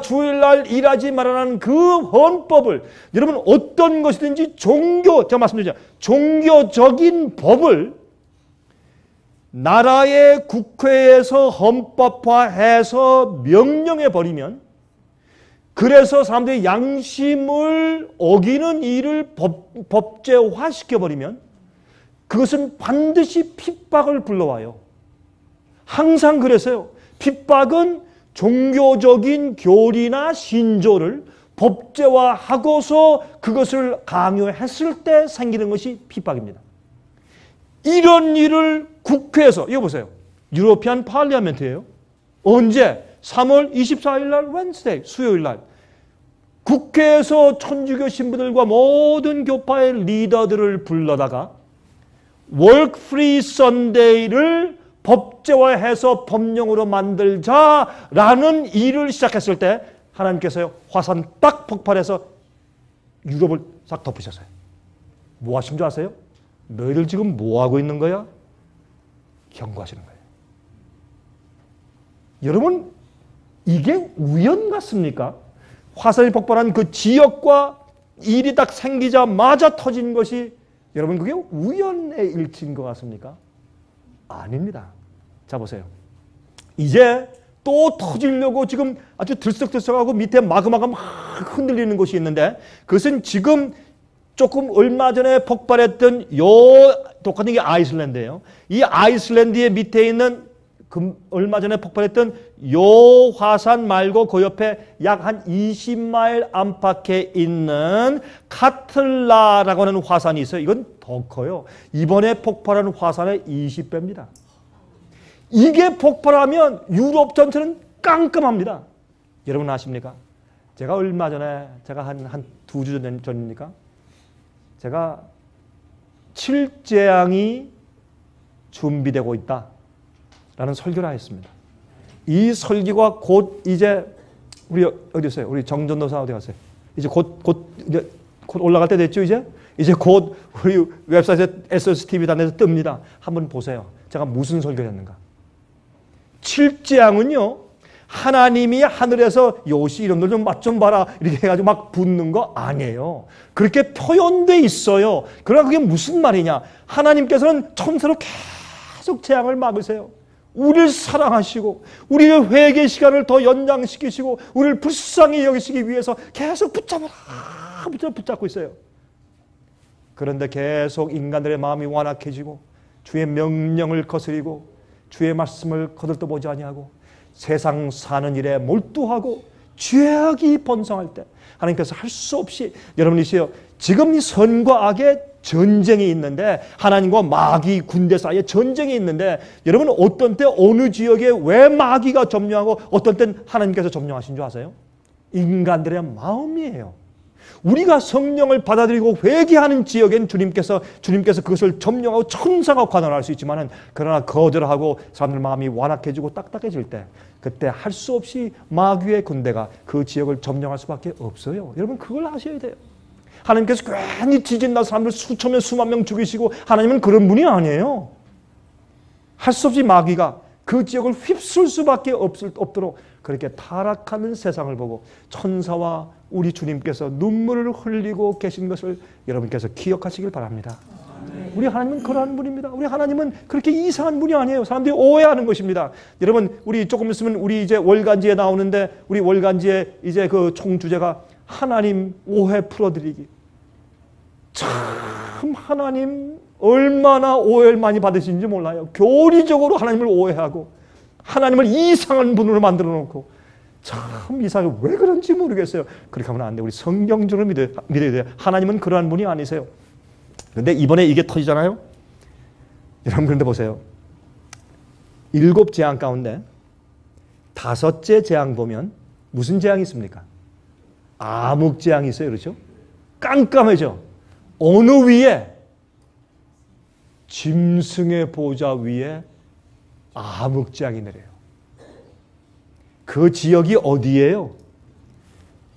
주일날 일하지 말라는 그 헌법을, 여러분 어떤 것이든지 제가 말씀드리죠. 종교적인 법을 나라의 국회에서 헌법화해서 명령해 버리면, 그래서 사람들이 양심을 어기는 일을 법제화시켜 버리면 그것은 반드시 핍박을 불러와요. 항상 그래서요. 핍박은 종교적인 교리나 신조를 법제화하고서 그것을 강요했을 때 생기는 것이 핍박입니다. 이런 일을 국회에서, 이거 보세요. 유로피안 파리아멘트예요. 언제? 3월 24일 날 웬스데이, 수요일 날 국회에서 천주교 신부들과 모든 교파의 리더들을 불러다가 Work Free Sunday를 법제화해서 법령으로 만들자라는 일을 시작했을 때 하나님께서요, 화산 딱 폭발해서 유럽을 싹 덮으셨어요. 뭐 하신 줄 아세요? 너희들 지금 뭐 하고 있는 거야? 경고하시는 거예요. 여러분, 이게 우연 같습니까? 화산이 폭발한 그 지역과 일이 딱 생기자마자 터진 것이, 여러분 그게 우연의 일치인 것 같습니까? 아닙니다. 자 보세요. 이제 또 터지려고 지금 아주 들썩들썩하고 밑에 마그마가 막 흔들리는 곳이 있는데, 그것은 지금 조금 얼마 전에 폭발했던 똑같은 게 아이슬란드예요. 이 아이슬란드의 밑에 있는 얼마 전에 폭발했던 요 화산 말고 그 옆에 약 한 20마일 안팎에 있는 카틀라라고 하는 화산이 있어요. 이건 더 커요. 이번에 폭발한 화산의 20배입니다. 이게 폭발하면 유럽 전체는 깜깜합니다. 여러분 아십니까? 제가 얼마 전에, 제가 한 2주 전입니까? 제가 7재앙이 준비되고 있다 라는 설교를 하였습니다. 이 설교가 곧 이제 우리 어디 있어요? 우리 정전도사 어디 갔어요? 이제 곧 올라갈 때 됐죠, 이제? 이제 곧 우리 웹사이트에 SSTV 단에서 뜹니다. 한번 보세요. 제가 무슨 설교를 했는가? 7재앙은요, 하나님이 하늘에서 요시 이름들 좀 맛 좀 봐라 이렇게 해가지고 막 붓는 거 아니에요. 그렇게 표현돼 있어요. 그러나 그게 무슨 말이냐? 하나님께서는 천사로 계속 재앙을 막으세요. 우리를 사랑하시고 우리의 회개 시간을 더 연장시키시고 우리를 불쌍히 여기시기 위해서 계속 붙잡고 있어요. 그런데 계속 인간들의 마음이 완악해지고 주의 명령을 거스리고 주의 말씀을 거들떠보지 아니하고 세상 사는 일에 몰두하고 죄악이 번성할 때 하나님께서 할 수 없이, 여러분이시여, 지금 이 선과 악의 전쟁이 있는데, 하나님과 마귀 군대 사이에 전쟁이 있는데, 여러분 어떤 때 어느 지역에 왜 마귀가 점령하고 어떤 때는 하나님께서 점령하신 줄 아세요? 인간들의 마음이에요. 우리가 성령을 받아들이고 회개하는 지역엔 주님께서 그것을 점령하고 천사가 관할할 수 있지만은, 그러나 거절하고 사람들 마음이 완악해지고 딱딱해질 때, 그때 할 수 없이 마귀의 군대가 그 지역을 점령할 수밖에 없어요. 여러분 그걸 아셔야 돼요. 하나님께서 괜히 지진나 사람들 수천 명 수만 명 죽이시고, 하나님은 그런 분이 아니에요. 할 수 없이 마귀가 그 지역을 휩쓸 수밖에 없도록 그렇게 타락하는 세상을 보고 천사와 우리 주님께서 눈물을 흘리고 계신 것을 여러분께서 기억하시길 바랍니다. 우리 하나님은 그러한 분입니다. 우리 하나님은 그렇게 이상한 분이 아니에요. 사람들이 오해하는 것입니다. 여러분, 우리 조금 있으면 우리 이제 월간지에 나오는데, 우리 월간지에 이제 그 총주제가 하나님 오해 풀어드리기. 참 하나님 얼마나 오해를 많이 받으시는지 몰라요. 교리적으로 하나님을 오해하고 하나님을 이상한 분으로 만들어 놓고 참 이상하게 왜 그런지 모르겠어요. 그렇게 하면 안 돼요. 우리 성경적으로 믿어야 돼요. 하나님은 그러한 분이 아니세요. 그런데 이번에 이게 터지잖아요. 여러분 그런데 보세요. 7재앙 가운데 5째 재앙 보면 무슨 재앙이 있습니까? 암흑재앙이 있어요. 그렇죠? 깜깜해져. 어느 위에? 짐승의 보좌 위에 암흑재앙이 내려요. 그 지역이 어디예요?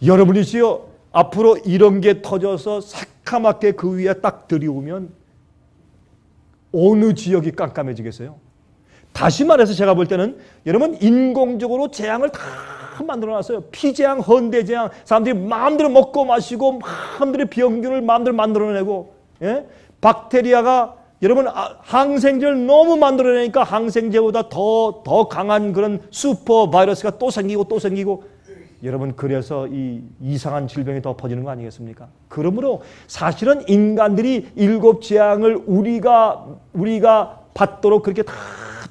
여러분이지요, 앞으로 이런 게 터져서 새카맣게 그 위에 딱 들이오면 어느 지역이 깜깜해지겠어요? 다시 말해서 제가 볼 때는 여러분, 인공적으로 재앙을 다 만들어놨어요. 피재앙, 헌대재앙, 사람들이 마음대로 먹고 마시고 마음대로 병균을 마음대로 만들어내고, 예? 박테리아가 여러분 항생제를 너무 만들어내니까 항생제보다 더 강한 그런 슈퍼 바이러스가 또 생기고 또 생기고, 여러분 그래서 이 이상한 질병이 더 퍼지는 거 아니겠습니까? 그러므로 사실은 인간들이 일곱 재앙을 우리가 받도록 그렇게 다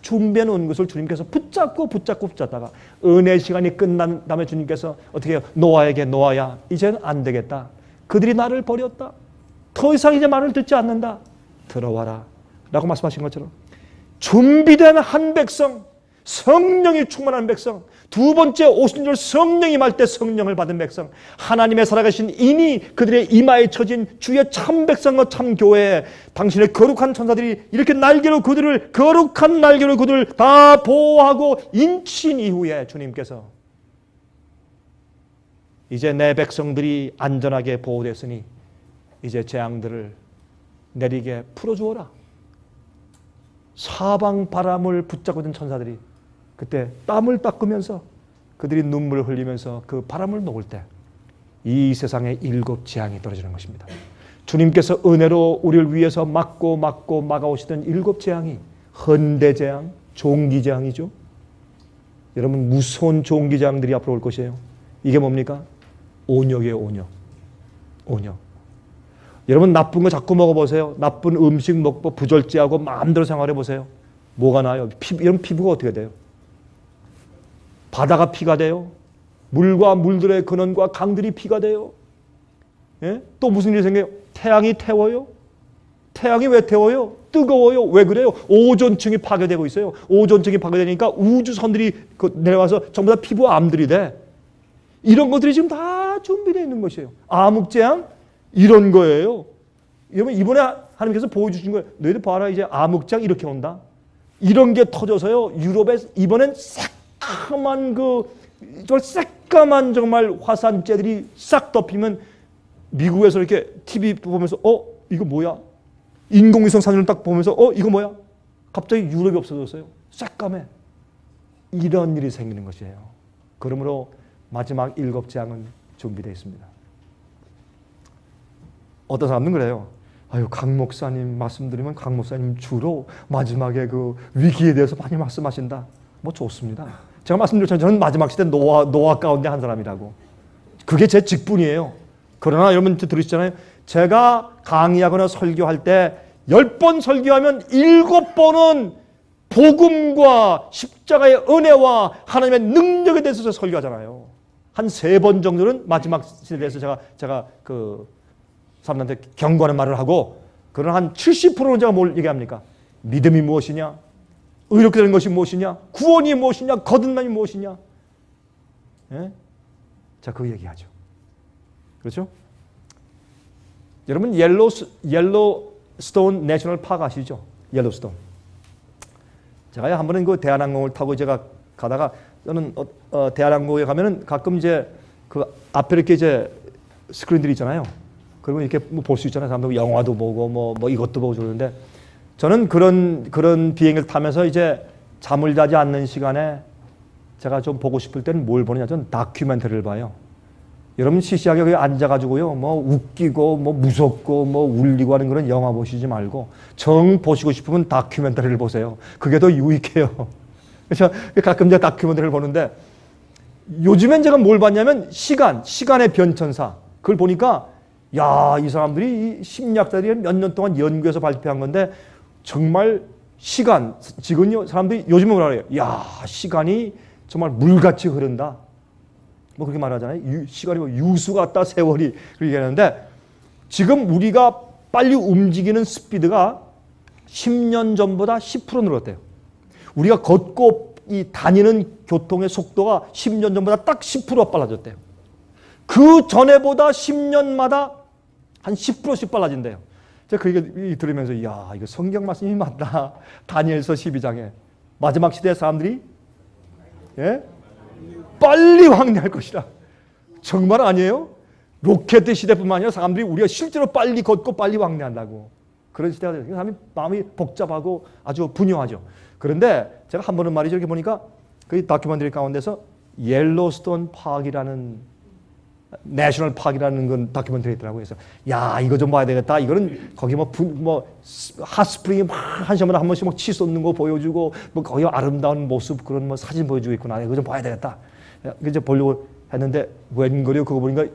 준비해 놓은 것을 주님께서 붙잡다가 은혜 시간이 끝난 다음에 주님께서 어떻게 해요? 노아에게, 노아야 이제는 안 되겠다. 그들이 나를 버렸다. 더 이상 이제 말을 듣지 않는다. 들어와라 라고 말씀하신 것처럼 준비된 한 백성, 성령이 충만한 백성, 두 번째 오순절 성령이 말 때 성령을 받은 백성, 하나님의 살아계신 인이 그들의 이마에 처진 주의 참 백성과 참 교회, 당신의 거룩한 천사들이 이렇게 거룩한 날개로 그들을 다 보호하고 인친 이후에 주님께서 이제 내 백성들이 안전하게 보호됐으니 이제 재앙들을 내리게 풀어주어라. 사방 바람을 붙잡고 있던 천사들이 그때 땀을 닦으면서 그들이 눈물을 흘리면서 그 바람을 놓을 때 이 세상에 일곱 재앙이 떨어지는 것입니다. 주님께서 은혜로 우리를 위해서 막아오시던 일곱 재앙이 헌대재앙, 종기재앙이죠. 여러분 무서운 종기재앙들이 앞으로 올 것이에요. 이게 뭡니까? 온역이에요. 온역. 여러분 나쁜 거 자꾸 먹어보세요. 나쁜 음식 먹고 부절제하고 마음대로 생활해보세요. 뭐가 나요? 여러분 피부가 어떻게 돼요? 바다가 피가 돼요. 물과 물들의 근원과 강들이 피가 돼요. 예? 또 무슨 일이 생겨요? 태양이 태워요. 태양이 왜 태워요? 뜨거워요. 왜 그래요? 오존층이 파괴되고 있어요. 오존층이 파괴되니까 우주선들이 내려와서 전부 다 피부암들이 돼. 이런 것들이 지금 다 준비되어 있는 것이에요. 암흑재앙 이런 거예요. 여러분 이번에 하나님께서 보여주신 거예요. 너희들 봐라, 이제 암흑재앙 이렇게 온다. 이런 게 터져서요. 유럽에 이번엔 새까만 정말 화산재들이 싹 덮이면 미국에서 이렇게 TV 보면서 이거 뭐야? 인공위성 사진을 딱 보면서 이거 뭐야? 갑자기 유럽이 없어졌어요. 새까매. 이런 일이 생기는 것이에요. 그러므로 마지막 일곱 재앙은 준비되어 있습니다. 어떤 사람들은 그래요. 아유, 강 목사님 말씀드리면 강 목사님 주로 마지막에 그 위기에 대해서 많이 말씀하신다. 뭐 좋습니다. 제가 말씀드렸잖아요. 저는 마지막 시대 노아 가운데 한 사람이라고. 그게 제 직분이에요. 그러나 여러분 들으시잖아요. 제가 강의하거나 설교할 때 10번 설교하면 7번은 복음과 십자가의 은혜와 하나님의 능력에 대해서 설교하잖아요. 한 3번 정도는 마지막 시대에 대해서 제가 그 사람들한테 경고하는 말을 하고, 그러나 한 70%는 제가 뭘 얘기합니까? 믿음이 무엇이냐? 의롭게 되는 것이 무엇이냐? 구원이 무엇이냐? 거듭남이 무엇이냐? 예? 자, 그 얘기하죠. 그렇죠? 여러분 옐로스톤 내셔널 파크 아시죠? 옐로스톤. 제가 한 번은 그 대한항공을 타고 제가 가다가, 저는 대한항공에 가면은 가끔 이제 그 앞에 이렇게 이제 스크린들이 있잖아요. 그러면 이렇게 뭐 볼 수 있잖아요. 사람들 영화도 보고 뭐 이것도 보고 그러는데, 저는 그런 비행기를 타면서 이제 잠을 자지 않는 시간에 제가 좀 보고 싶을 때는 뭘 보느냐? 저는 다큐멘터리를 봐요. 여러분 시시하게 거기 앉아가지고요, 뭐 웃기고 뭐 무섭고 뭐 울리고 하는 그런 영화 보시지 말고 정 보시고 싶으면 다큐멘터리를 보세요. 그게 더 유익해요. 그래서 가끔 제가 다큐멘터리를 보는데, 요즘엔 제가 뭘 봤냐면 시간의 변천사. 그걸 보니까 야, 이 사람들이 이 심리학자들이 몇 년 동안 연구해서 발표한 건데, 정말 지금요 사람들이 요즘은 뭐라 그래요? 야, 시간이 정말 물같이 흐른다. 뭐 그렇게 말하잖아요. 시간이 뭐 유수 같다, 세월이. 그렇게 하는데, 지금 우리가 빨리 움직이는 스피드가 10년 전보다 10% 늘었대요. 우리가 걷고 다니는 교통의 속도가 10년 전보다 딱 10% 빨라졌대요. 그 전에보다 10년마다 한 10%씩 빨라진대요. 제가 그 얘기 들으면서, 이야, 이거 성경 말씀이 맞다. 다니엘서 12장에 마지막 시대 사람들이 빨리 왕래할 것이라. 정말 아니에요? 로켓 시대뿐만 아니라 사람들이 우리가 실제로 빨리 걷고 빨리 왕래한다고. 그런 시대가 돼요. 사람이 마음이 복잡하고 아주 분유하죠. 그런데 제가 한 번은 말이죠. 이렇게 보니까 그 다큐멘터리 가운데서 옐로스톤 파크라는 내셔널 파크라는 건 다큐멘터리 있더라고요. 그래서 야 이거 좀 봐야 되겠다. 이거는 거기 뭐 핫스프링이 막 한 시간마다 한 번씩 막 치솟는 거 보여주고 뭐 거기 아름다운 모습 그런 뭐 사진 보여주고 있구나. 이거 좀 봐야 되겠다. 이제 보려고 했는데 웬걸요 그거 보니까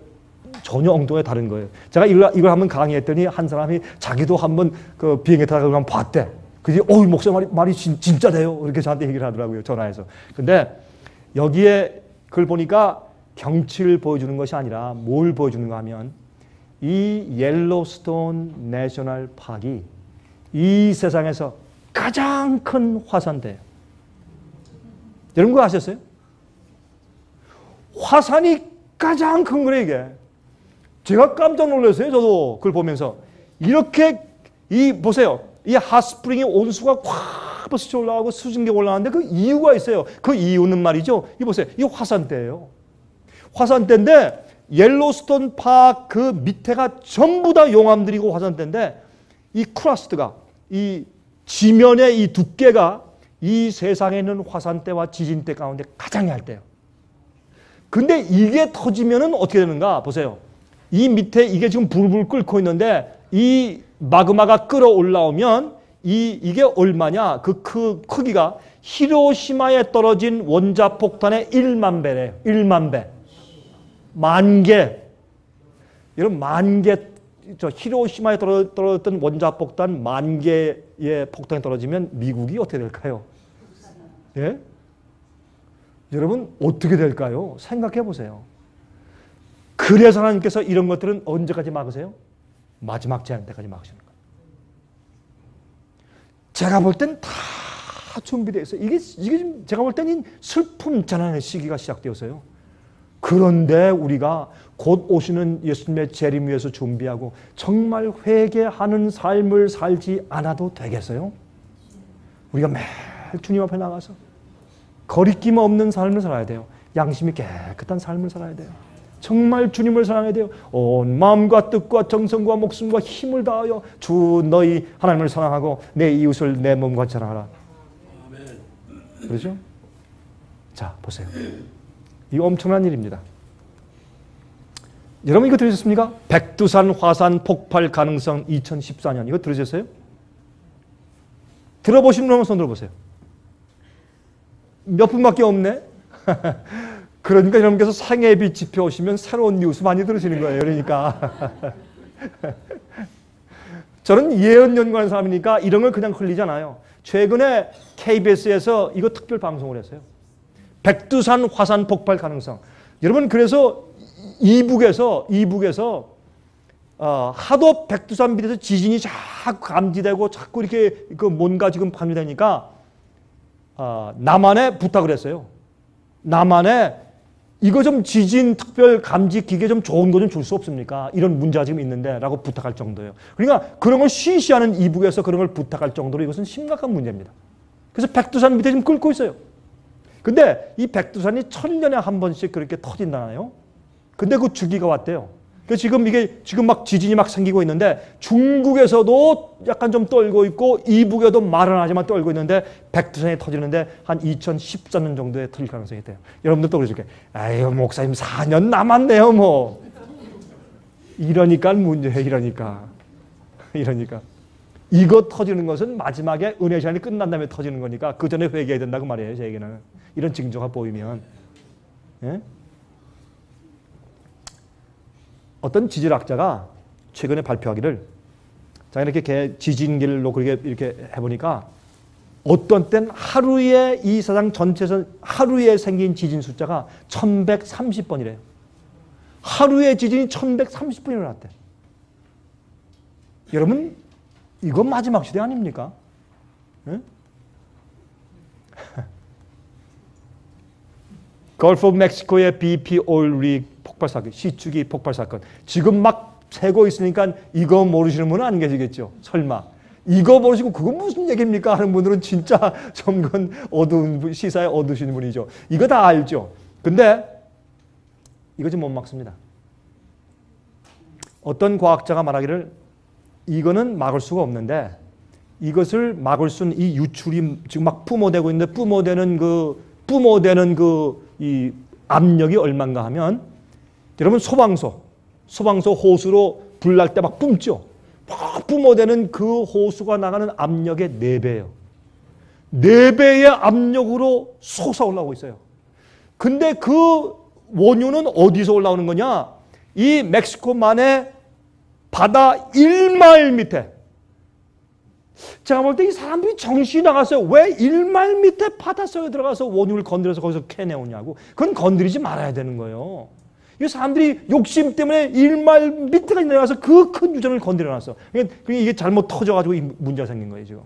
전혀 엉뚱하게 다른 거예요. 제가 이걸 한번 강의했더니 한 사람이 자기도 한번 그 비행기 타다가 한번 봤대. 그게 목사님 말이 진짜 돼요. 이렇게 저한테 얘기를 하더라고요. 전화해서. 근데 여기에 그걸 보니까 경치를 보여주는 것이 아니라 뭘 보여주는가 하면 이 옐로스톤 내셔널 파크이 이 세상에서 가장 큰 화산대예요. 여러분 그거 아셨어요? 화산이 가장 큰 거래요 이게. 제가 깜짝 놀랐어요. 저도 그걸 보면서 이렇게 보세요. 이 핫스프링의 온수가 확 버스쳐 올라가고 수증기 올라가는데 그 이유가 있어요. 그 이유는 말이죠. 이 보세요. 이 화산대예요. 화산대인데 옐로스톤 파크 그 밑에가 전부 다 용암들이고 화산대인데 이 크러스트가 이 지면의 이 두께가 이 세상에 있는 화산대와 지진대 가운데 가장 얇대요. 근데 이게 터지면은 어떻게 되는가 보세요. 이 밑에 이게 지금 불불 끓고 있는데 이 마그마가 끓어 올라오면 이게 얼마냐? 그 크기가 히로시마에 떨어진 원자폭탄의 1만 배래요. 1만 배. 만 개. 여러분 만 개, 히로시마에 떨어졌던 원자폭탄 만 개의 폭탄이 떨어지면 미국이 어떻게 될까요? 예? 여러분 어떻게 될까요? 생각해 보세요. 그래서 하나님께서 이런 것들은 언제까지 막으세요? 마지막 제한 때까지 막으시는 거예요. 제가 볼 땐 다 준비되어 있어요. 이게 지금 제가 볼 때는 슬픔 전환의 시기가 시작되었어요. 그런데 우리가 곧 오시는 예수님의 재림 위해서 준비하고 정말 회개하는 삶을 살지 않아도 되겠어요? 우리가 매일 주님 앞에 나가서 거리낌 없는 삶을 살아야 돼요. 양심이 깨끗한 삶을 살아야 돼요. 정말 주님을 사랑해야 돼요. 온 마음과 뜻과 정성과 목숨과 힘을 다하여 주 너희 하나님을 사랑하고 내 이웃을 내 몸과 사랑하라. 그렇죠? 자, 보세요. 이거 엄청난 일입니다. 여러분 이거 들으셨습니까? 백두산 화산 폭발 가능성 2014년. 이거 들으셨어요? 들어보신 분은 손 들어보세요. 몇 분밖에 없네? 그러니까 여러분께서 생애 빛 집회 오시면 새로운 뉴스 많이 들으시는 거예요. 그러니까. 저는 예언 연구하는 사람이니까 이런 걸 그냥 흘리잖아요. 최근에 KBS에서 이거 특별 방송을 했어요. 백두산 화산 폭발 가능성. 여러분 그래서 이북에서 하도 백두산 밑에서 지진이 자꾸 감지되고 자꾸 이렇게 뭔가 지금 감지되니까 남한에 부탁을 했어요. 남한에 이거 좀 지진 특별 감지 기계 좀 좋은 거 좀 줄 수 없습니까? 이런 문제가 지금 있는데 라고 부탁할 정도예요. 그러니까 그런 걸 쉬쉬하는 이북에서 그런 걸 부탁할 정도로 이것은 심각한 문제입니다. 그래서 백두산 밑에 지금 끓고 있어요. 근데 이 백두산이 1000년에 한 번씩 그렇게 터진다나요? 근데 그 주기가 왔대요. 그래서 지금 막 지진이 막 생기고 있는데 중국에서도 약간 좀 떨고 있고 이북에도 말은 하지만 떨고 있는데 백두산이 터지는데 한 2014년 정도에 터질 가능성이 있대요. 여러분들 또 그러실게요. 아유 목사님 4년 남았네요 뭐. 이러니까 문제예요. 이러니까. 이거 터지는 것은 마지막에 은혜 시간이 끝난 다음에 터지는 거니까 그 전에 회개해야 된다고 말이에요. 제 얘기는. 이런 징조가 보이면. 예? 어떤 지질학자가 최근에 발표하기를 자 이렇게 지진길로 그렇게 이렇게 해보니까 어떤 땐 하루에 이 세상 전체에서 하루에 생긴 지진 숫자가 1130번이래요. 하루에 지진이 1130번이 일어났대. 여러분 이건 마지막 시대 아닙니까? 응? 걸프 오브 멕시코의 BP 오일 릭 폭발 사건, 시추기 폭발 사건. 지금 막 새고 있으니까 이거 모르시는 분은 안 계시겠죠. 설마. 이거 모르시고 그건 무슨 얘기입니까? 하는 분들은 진짜 점건 어두운 시사에 어두우신 분이죠. 이거 다 알죠. 근데 이거 좀 못 막습니다. 어떤 과학자가 말하기를 이거는 막을 수가 없는데 이것을 막을 수 있는 이 유출이 지금 막 뿜어대고 있는데 뿜어대는 이 압력이 얼마인가 하면 여러분 소방서 호수로 불 날 때 막 뿜죠. 막 뿜어대는 그 호수가 나가는 압력의 4배예요. 4배의 압력으로 솟아올라오고 있어요. 근데 그 원유는 어디서 올라오는 거냐? 이 멕시코만의 바다 1마일 밑에. 제가 볼 때 이 사람들이 정신이 나갔어요. 왜 1마일 밑에 바닷속에 들어가서 원유를 건드려서 거기서 캐내오냐고. 그건 건드리지 말아야 되는 거예요. 이 사람들이 욕심 때문에 1마일 밑에까지 내려가서 그 큰 유전을 건드려놨어. 이게 잘못 터져가지고 이 문제가 생긴 거예요, 지금.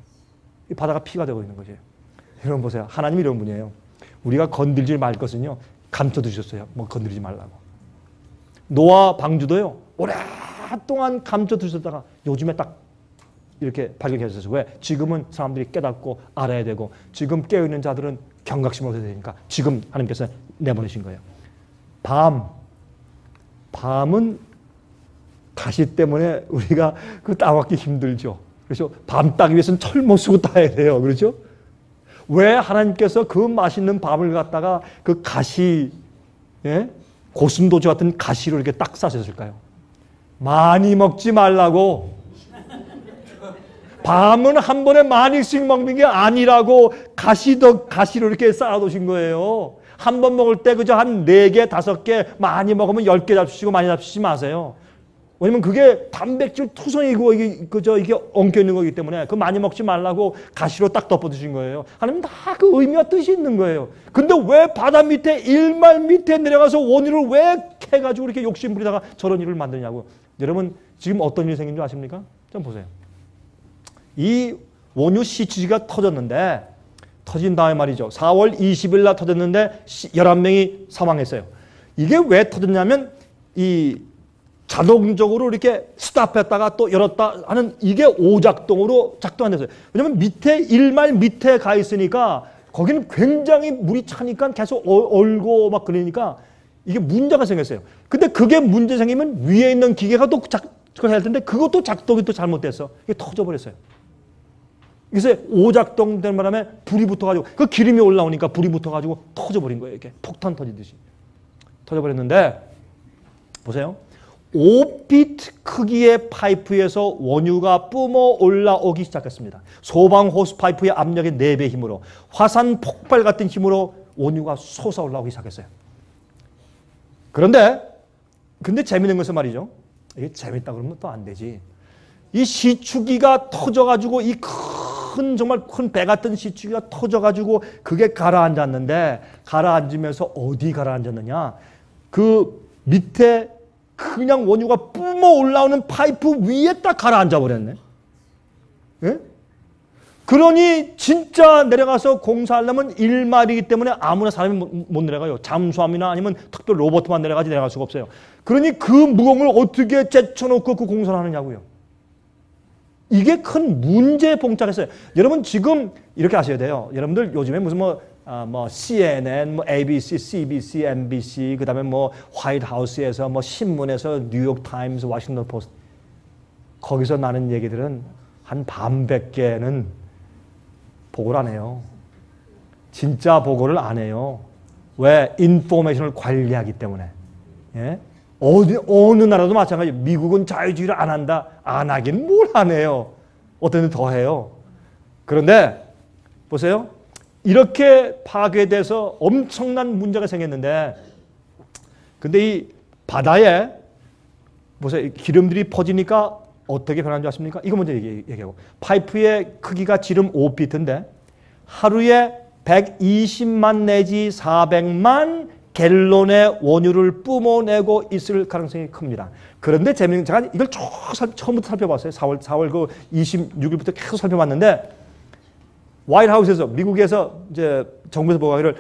이 바다가 피가 되고 있는 거죠. 여러분 보세요. 하나님이 이런 분이에요. 우리가 건들지 말 것은요, 감춰두셨어요. 뭐 건드리지 말라고. 노아 방주도요, 오랫동안 감춰두셨다가 요즘에 딱 이렇게 발견했어요. 왜? 지금은 사람들이 깨닫고 알아야 되고, 지금 깨어있는 자들은 경각심을 얻어야 되니까 지금 하나님께서 내보내신 거예요. 밤은 가시 때문에 우리가 그 따먹기 힘들죠. 그렇죠? 밤 따기 위해서는 철모 쓰고 따야 돼요. 그렇죠? 왜 하나님께서 그 맛있는 밤을 갖다가 그 가시, 고슴도치 같은 가시로 이렇게 딱 싸셨을까요? 많이 먹지 말라고. 밤은 한 번에 많이씩 먹는 게 아니라고 가시로 이렇게 쌓아두신 거예요. 한 번 먹을 때 그저 한 4개, 5개, 많이 먹으면 10개 잡수시고 많이 잡수시지 마세요. 왜냐면 그게 단백질 투성이고 이게 엉켜 있는 거기 때문에 그 많이 먹지 말라고 가시로 딱 덮어두신 거예요. 하나님 다 그 의미와 뜻이 있는 거예요. 근데 왜 바다 밑에 1마일 밑에 내려가서 원유를 왜 캐가지고 이렇게 욕심 부리다가 저런 일을 만드냐고. 여러분 지금 어떤 일이 생긴 줄 아십니까? 좀 보세요. 이 원유 시추기가 터진 다음에 말이죠. 4월 20일 날 터졌는데 11명이 사망했어요. 이게 왜 터졌냐면 이 자동적으로 이렇게 스탑했다가 또 열었다 하는 이게 오작동으로 작동 안 됐어요. 왜냐면 밑에 1마일 밑에 가 있으니까 거기는 굉장히 물이 차니까 계속 얼고 막 그러니까 이게 문제가 생겼어요. 근데 그게 문제 생기면 위에 있는 기계가 또 작동을 해야 할 텐데 그것도 작동이 또 잘못됐어. 이게 터져버렸어요. 그래서 오작동된 바람에 불이 붙어가지고 그 기름이 올라오니까 불이 붙어가지고 터져버린 거예요. 이렇게 폭탄 터지듯이 터져버렸는데 보세요. 5피트 크기의 파이프에서 원유가 뿜어 올라오기 시작했습니다. 소방 호스 파이프의 압력의 4배 힘으로 화산 폭발 같은 힘으로 원유가 솟아 올라오기 시작했어요. 근데 재밌는 것은 말이죠. 이게 재밌다 그러면 또 안 되지. 이 시추기가 터져가지고 정말 큰 배 같은 시추기가 터져가지고 그게 가라앉았는데 가라앉으면서 어디 가라앉았느냐. 그 밑에 그냥 원유가 뿜어 올라오는 파이프 위에 딱 가라앉아 버렸네. 예? 그러니 진짜 내려가서 공사하려면 1마일이기 때문에 아무나 사람이 못 내려가요. 잠수함이나 아니면 특별 로봇만 내려가지 내려갈 수가 없어요. 그러니 그 무거운 걸 어떻게 제쳐놓고 그 공사를 하느냐고요. 이게 큰 문제에 봉착했어요. 여러분 지금 이렇게 아셔야 돼요. 여러분들 요즘에 무슨 CNN, ABC, CBC, MBC, 그 다음에 화이트하우스에서 신문에서 뉴욕 타임스, 워싱턴 포스트 거기서 나는 얘기들은 한 반백 개는 보고를 안 해요. 진짜 보고를 안 해요. 왜? 인포메이션을 관리하기 때문에. 예? 어느 나라도 마찬가지예요. 미국은 자유주의를 안 한다. 안 하긴 뭘 안 해요. 어떤 데 더 해요. 그런데 보세요. 이렇게 파괴돼서 엄청난 문제가 생겼는데 근데 이 바다에 보세요. 기름들이 퍼지니까 어떻게 변하는 줄 아십니까? 이거 먼저 얘기하고. 파이프의 크기가 지름 5피트인데 하루에 120만 내지 400만 갤론의 원유를 뿜어내고 있을 가능성이 큽니다. 그런데 재미있는 제가 이걸 처음부터 살펴봤어요. 4월 그 26일부터 계속 살펴봤는데 화이트하우스에서 미국에서 이제 정부에서 보고하기를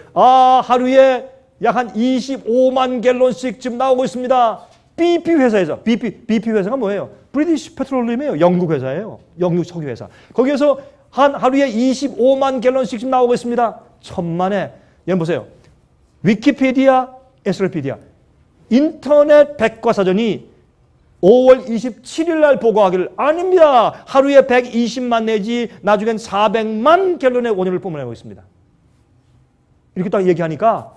하루에 약 한 25만 갤론씩 지금 나오고 있습니다. BP 회사에서 BP 회사가 뭐예요? 브리티시 페트롤리움이에요. 영국 회사예요. 영국 석유 회사. 거기에서 하루에 25만 갤론씩 지금 나오고 있습니다. 천만에 여러분 보세요. 위키피디아, 엔사이클로피디아 인터넷 백과사전이 5월 27일 날 보고하기를 아닙니다. 하루에 120만 내지 나중엔 400만 갤런의 원유를 뿜어내고 있습니다. 이렇게 딱 얘기하니까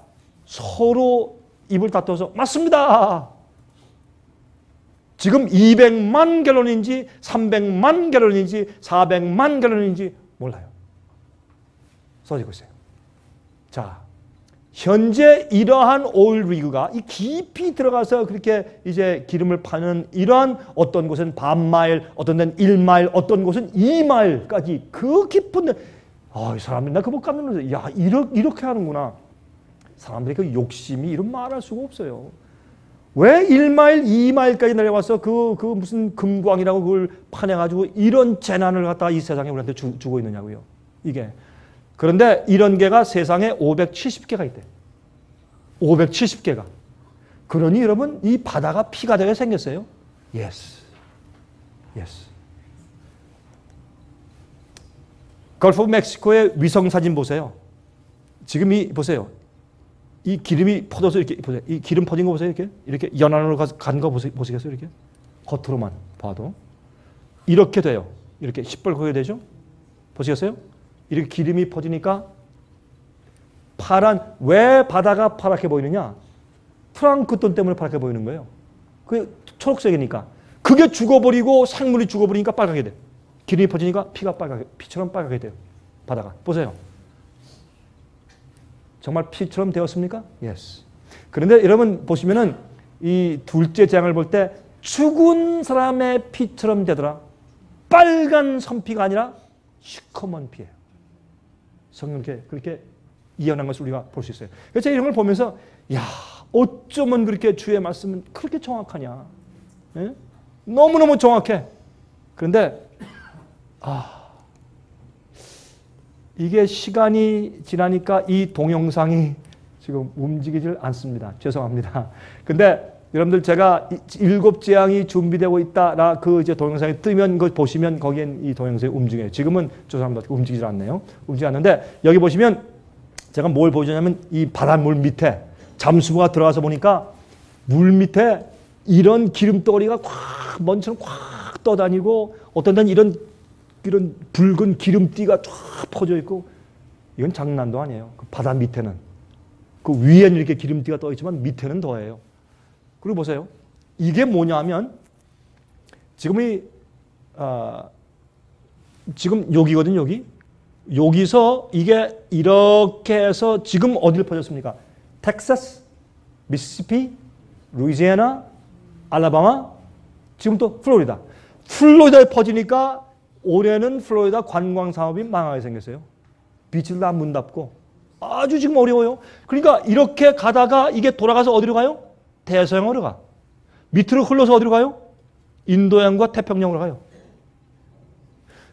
서로 입을 다퉈서 맞습니다. 지금 200만 갤런인지 300만 갤런인지 400만 갤런인지 몰라요. 써지고 있어요. 자, 현재 이러한 오일 리그가 이 깊이 들어가서 그렇게 이제 기름을 파는 이러한 어떤 곳은 반마일, 어떤 데는 1마일, 어떤 곳은 2마일까지 그 깊은 데, 이 사람들이 나 그거 깜짝 놀랐어요. 야, 이렇게 하는구나. 사람들이 그 욕심이 이런 말할 수가 없어요. 왜 1마일, 2마일까지 내려와서 그 무슨 금광이라고 그걸 파내가지고 이런 재난을 갖다가 이 세상에 우리한테 주고 있느냐고요. 이게. 그런데 이런 개가 세상에 570개가 있대요. 570개가. 그러니 여러분 이 바다가 피가 되게 생겼어요. Yes. Yes. 걸프 오브 멕시코의 위성 사진 보세요. 지금 보세요. 이 기름이 퍼져서 이렇게 보세요. 이 기름 퍼진 거 보세요. 이렇게 연안으로 간 거 보시겠어요? 이렇게 겉으로만 봐도 이렇게 돼요. 이렇게 시뻘겋게 되죠? 보시겠어요? 이렇게 기름이 퍼지니까 파란, 왜 바다가 파랗게 보이느냐? 플랑크톤 때문에 파랗게 보이는 거예요. 그게 초록색이니까. 그게 죽어버리고 생물이 죽어버리니까 빨갛게 돼요. 기름이 퍼지니까 피처럼 빨갛게 돼요. 바다가. 보세요. 정말 피처럼 되었습니까? Yes. 그런데 여러분 보시면은 이 둘째 재앙을 볼 때 죽은 사람의 피처럼 되더라. 빨간 선피가 아니라 시커먼 피예요. 성경에 그렇게 이해한 것을 우리가 볼 수 있어요. 그래서 이런 걸 보면서 야, 어쩌면 그렇게 주의 말씀은 그렇게 정확하냐. 예? 너무너무 정확해. 그런데 이게 시간이 지나니까 이 동영상이 지금 움직이질 않습니다. 죄송합니다. 근데 여러분들 제가 7재앙이 준비되고 있다. 그 이제 동영상이 뜨면 그거 보시면 거기엔 이 동영상이 움직여요. 지금은 죄송합니다. 움직이질 않네요. 움직이지 않는데 여기 보시면 제가 뭘 보여주냐면 이 바닷물 밑에 잠수부가 들어가서 보니까 물 밑에 이런 기름덩어리가 콱 먼지처럼 콱 떠다니고 어떤 데는 이런 붉은 기름띠가 쫙 퍼져 있고 이건 장난도 아니에요. 그 바다 밑에는. 그 위에는 이렇게 기름띠가 떠 있지만 밑에는 더해요. 그리고 보세요. 이게 뭐냐면 지금 지금 여기거든요. 여기. 여기서 이게 이렇게 해서 지금 어디를 퍼졌습니까? 텍사스, 미시시피, 루이지애나, 알라바마, 지금 또 플로리다. 플로리다에 퍼지니까 올해는 플로리다 관광 사업이 망하게 생겼어요. 비치를 다 문 닫고 아주 지금 어려워요. 그러니까 이렇게 가다가 이게 돌아가서 어디로 가요? 대서양으로 가. 밑으로 흘러서 어디로 가요? 인도양과 태평양으로 가요.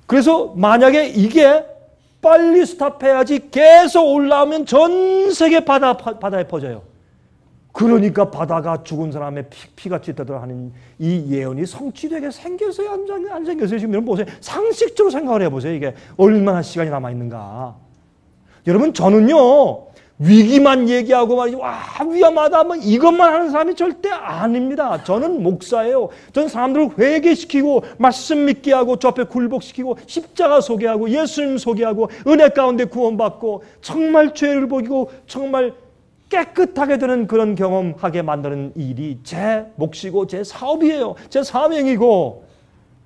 그래서 만약에 이게 빨리 스탑해야지 계속 올라오면 전 세계 바다에 퍼져요. 그러니까 바다가 죽은 사람의 피같이 되더라 하는 이 예언이 성취되게 생겼어요? 안 생겼어요? 지금 여러분 보세요. 상식적으로 생각을 해보세요. 이게 얼마나 시간이 남아있는가. 여러분 저는요. 위기만 얘기하고 말이죠. 와 위험하다 뭐 이것만 하는 사람이 절대 아닙니다. 저는 목사예요. 저는 사람들을 회개시키고 말씀 믿게 하고 저 앞에 굴복시키고 십자가 소개하고 예수님 소개하고 은혜 가운데 구원받고 정말 죄를 보이고 정말 깨끗하게 되는 그런 경험하게 만드는 일이 제 몫이고 제 사업이에요. 제 사명이고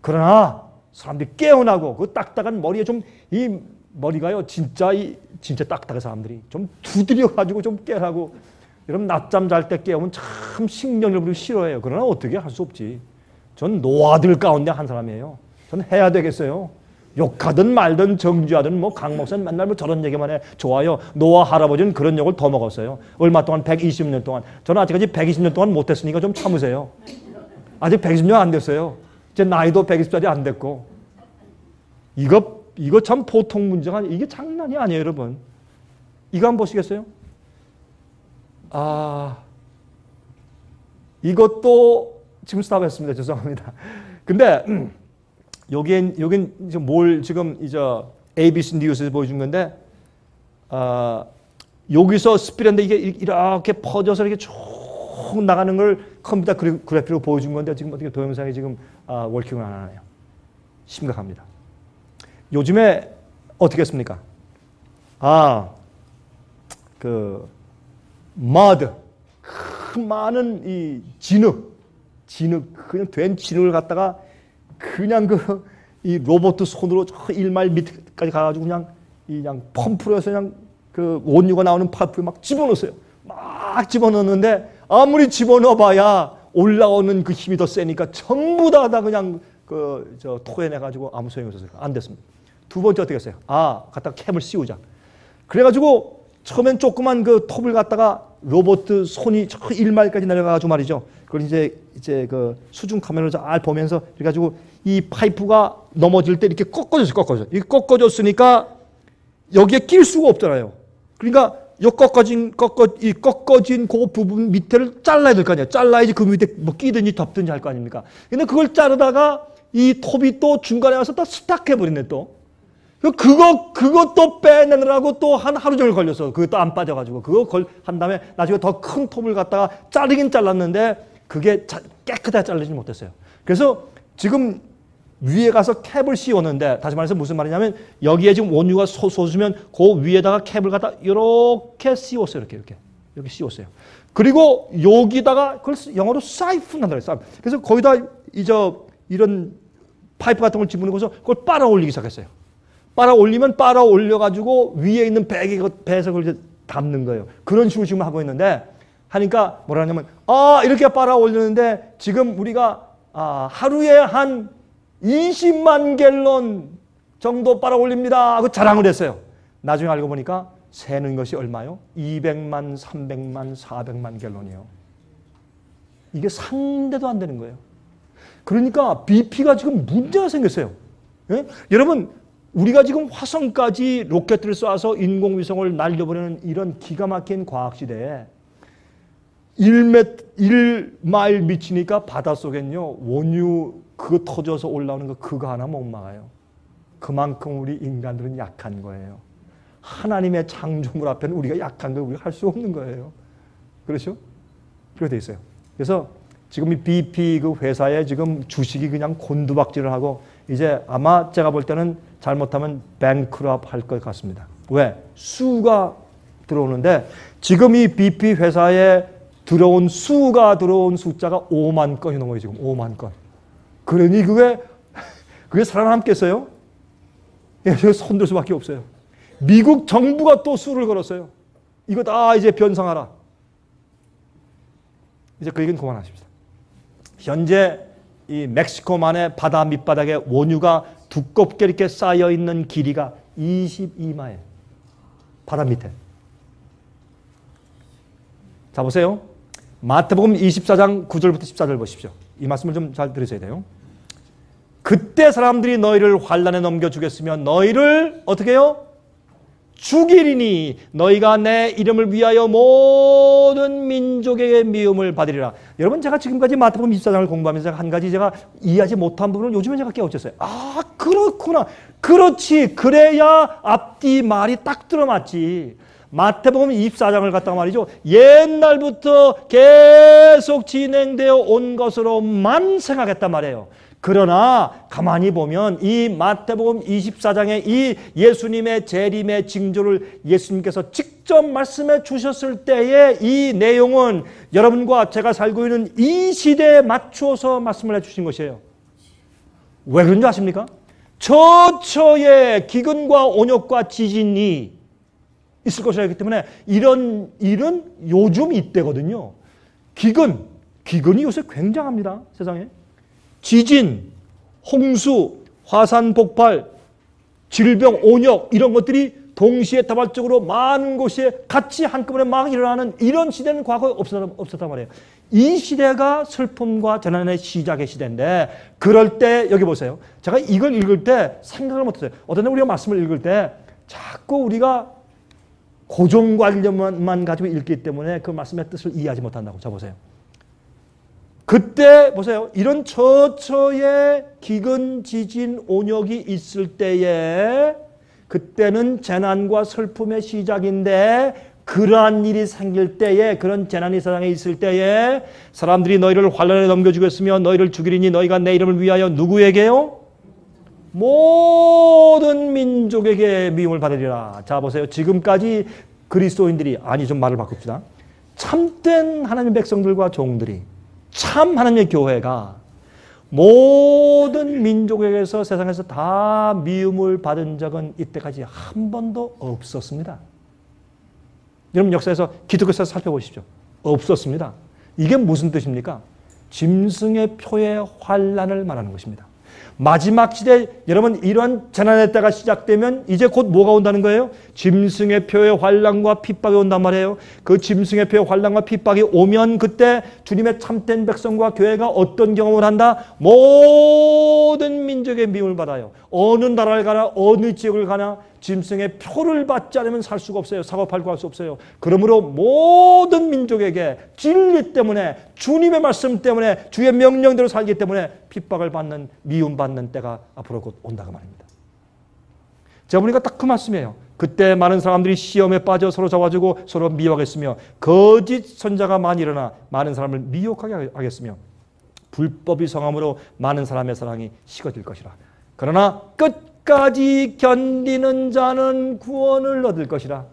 그러나 사람들이 깨어나고 그 딱딱한 머리에 좀 이 머리가요 진짜 딱딱한 사람들이 좀 두드려가지고 좀 깨라고. 여러분 낮잠 잘 때 깨우면 참 신경을 부리고 싫어해요. 그러나 어떻게 할 수 없지. 전 노아들 가운데 한 사람이에요. 저는 해야 되겠어요. 욕하든 말든 정죄하든 뭐 강 목사는 맨날 뭐 저런 얘기만 해. 좋아요. 노아 할아버지는 그런 욕을 더 먹었어요. 얼마 동안 120년 동안. 저는 아직까지 120년 동안 못했으니까 좀 참으세요. 아직 120년 안 됐어요. 제 나이도 120살이 안 됐고. 이거 참 보통 문제가 아니에요. 이게 장난이 아니에요, 여러분. 이거 한번 보시겠어요? 이것도 지금 스탑했습니다. 죄송합니다. 근데 여긴 뭘 지금 이제 ABC 뉴스에서 보여준 건데 여기서 스피드인데 이게 이렇게 퍼져서 이렇게 쭉 쭉 나가는 걸 컴퓨터 그래픽으로 보여준 건데 지금 어떻게 동영상이 지금 월킹을 안 하네요. 심각합니다. 요즘에 어떻게 했습니까? 머드, 큰 많은 이 진흙, 그냥 된 진흙을 갖다가 그냥 이 로봇 손으로 저 1마일 밑까지 가가지고 그냥 펌프로 해서 그냥 그 온유가 나오는 파이프에 막 집어넣었어요. 막 집어넣었는데 아무리 집어넣어봐야 올라오는 그 힘이 더 세니까 전부 다 그냥 토해내가지고 아무 소용이 없었어요. 안 됐습니다. 두 번째 어떻게 했어요? 갖다가 캡을 씌우자. 그래가지고 처음엔 조그만 그 톱을 갖다가 로봇 손이 저 1마일까지 내려가가지고 말이죠. 그걸 이제 그 수중 카메라로 잘 보면서 그래가지고 이 파이프가 넘어질 때 이렇게 꺾어졌어요. 이렇게 꺾어졌으니까 여기에 낄 수가 없잖아요. 그러니까 이 꺾어진 그 부분 밑에를 잘라야 될 거 아니에요. 잘라야지 그 밑에 뭐 끼든지 덮든지 할 거 아닙니까? 근데 그걸 자르다가 이 톱이 또 중간에 와서 또 스탁해버리네 또. 그것도 빼내느라고 또 하루 종일 걸렸어. 그것도 안 빠져가지고. 그거 한 다음에 나중에 더 큰 톱을 갖다가 자르긴 잘랐는데 그게 깨끗하게 자르지 못했어요. 그래서 지금 위에 가서 캡을 씌웠는데, 다시 말해서 무슨 말이냐면 여기에 지금 온유가 솟으면 그 위에다가 캡을 갖다 이렇게 씌웠어요. 이렇게 씌웠어요. 그리고 여기다가 그걸 영어로 사이폰 한다 그랬어요. 그래서 거기다 이런 파이프 같은 걸 집어넣고서 그걸 빨아 올리기 시작했어요. 빨아 올리면 빨아 올려가지고 위에 있는 배에서 그걸 담는 거예요. 그런 식으로 지금 하고 있는데, 하니까 뭐라 하냐면 이렇게 빨아 올리는데 지금 우리가 하루에 한 20만 갤런 정도 빨아 올립니다 하고 자랑을 했어요. 나중에 알고 보니까 새는 것이 얼마요? 200만, 300만, 400만 갤런이요. 이게 상대도 안 되는 거예요. 그러니까 BP가 지금 문제가 생겼어요. 예? 여러분, 우리가 지금 화성까지 로켓을 쏴서 인공위성을 날려보내는 이런 기가 막힌 과학시대에 1마일 미치니까 바닷속엔요, 원유 그거 터져서 올라오는 거 그거 하나 못 막아요. 그만큼 우리 인간들은 약한 거예요. 하나님의 창조물 앞에는 우리가 약한 걸 우리가 할 수 없는 거예요. 그렇죠? 그렇게 돼 있어요. 그래서 지금 이 BP 그 회사에 지금 주식이 그냥 곤두박질을 하고 이제 아마 제가 볼 때는 잘못하면 뱅크럽 할 것 같습니다. 왜? 수가 들어오는데 지금 이 BP 회사에 들어온 숫자가 5만 건이 넘어요. 지금 5만 건. 그러니 그게 살아남겠어요? 예, 손들 수밖에 없어요. 미국 정부가 또 수를 걸었어요. 이거 다 이제 변상하라. 이제 그 얘기는 그만하십시다. 현재 이 멕시코만의 바다 밑바닥에 원유가 두껍게 이렇게 쌓여 있는 길이가 22마일. 바다 밑에. 자, 보세요. 마태복음 24장 9절부터 14절 보십시오. 이 말씀을 좀 잘 들으셔야 돼요. 그때 사람들이 너희를 환난에 넘겨주겠으며 너희를 어떻게 해요? 죽이리니 너희가 내 이름을 위하여 모든 민족에게 미움을 받으리라. 여러분, 제가 지금까지 마태복음 24장을 공부하면서 한 가지 제가 이해하지 못한 부분을 요즘에 제가 깨우쳤어요. 그렇구나. 그렇지. 그래야 앞뒤 말이 딱 들어맞지. 마태복음 24장을 갖다가 말이죠. 옛날부터 계속 진행되어 온 것으로만 생각했단 말이에요. 그러나 가만히 보면 이 마태복음 24장의 이 예수님의 재림의 징조를 예수님께서 직접 말씀해 주셨을 때의 이 내용은 여러분과 제가 살고 있는 이 시대에 맞추어서 말씀을 해주신 것이에요. 왜 그런지 아십니까? 처처에 기근과 온역과 지진이 있을 것이기 때문에 이런 일은 요즘 이때거든요. 기근이 요새 굉장합니다. 세상에. 지진, 홍수, 화산 폭발, 질병, 온역 이런 것들이 동시에 다발적으로 많은 곳에 같이 한꺼번에 막 일어나는 이런 시대는 과거에 없었단 말이에요. 이 시대가 슬픔과 재난의 시작의 시대인데 그럴 때 여기 보세요. 제가 이걸 읽을 때 생각을 못했어요. 어떤 때 우리가 말씀을 읽을 때 자꾸 우리가 고정관념만 가지고 읽기 때문에 그 말씀의 뜻을 이해하지 못한다고. 자, 보세요. 그때 보세요. 이런 처처의 기근, 지진, 온역이 있을 때에 그때는 재난과 슬픔의 시작인데 그러한 일이 생길 때에, 그런 재난이 세상에 있을 때에 사람들이 너희를 환난에 넘겨주겠으며 너희를 죽이리니 너희가 내 이름을 위하여 누구에게요? 모든 민족에게 미움을 받으리라. 자 보세요. 지금까지 그리스도인들이, 아니 좀 말을 바꿉시다. 참된 하나님의 백성들과 종들이, 참 하나님의 교회가 모든 민족에게서 세상에서 다 미움을 받은 적은 이때까지 한 번도 없었습니다. 여러분 역사에서 기독교에서 살펴보십시오. 없었습니다. 이게 무슨 뜻입니까? 짐승의 표의 환난을 말하는 것입니다. 마지막 시대, 여러분 이런 재난의 때가 시작되면 이제 곧 뭐가 온다는 거예요? 짐승의 표의 환난과 핍박이 온단 말이에요. 그 짐승의 표의 환난과 핍박이 오면 그때 주님의 참된 백성과 교회가 어떤 경험을 한다? 모든 민족의 미움을 받아요. 어느 나라를 가나 어느 지역을 가나 짐승의 표를 받지 않으면 살 수가 없어요. 사고 팔고 할 수 없어요. 그러므로 모든 민족에게 진리 때문에, 주님의 말씀 때문에, 주의 명령대로 살기 때문에 핍박을 받는, 미움받는 때가 앞으로 곧 온다고 말입니다. 제가 보니까 딱 그 말씀이에요. 그때 많은 사람들이 시험에 빠져 서로 잡아주고 서로 미워하겠으며 거짓 선자가 많이 일어나 많은 사람을 미혹하게 하겠으며 불법이 성함으로 많은 사람의 사랑이 식어질 것이라. 그러나 끝까지 견디는 자는 구원을 얻을 것이라.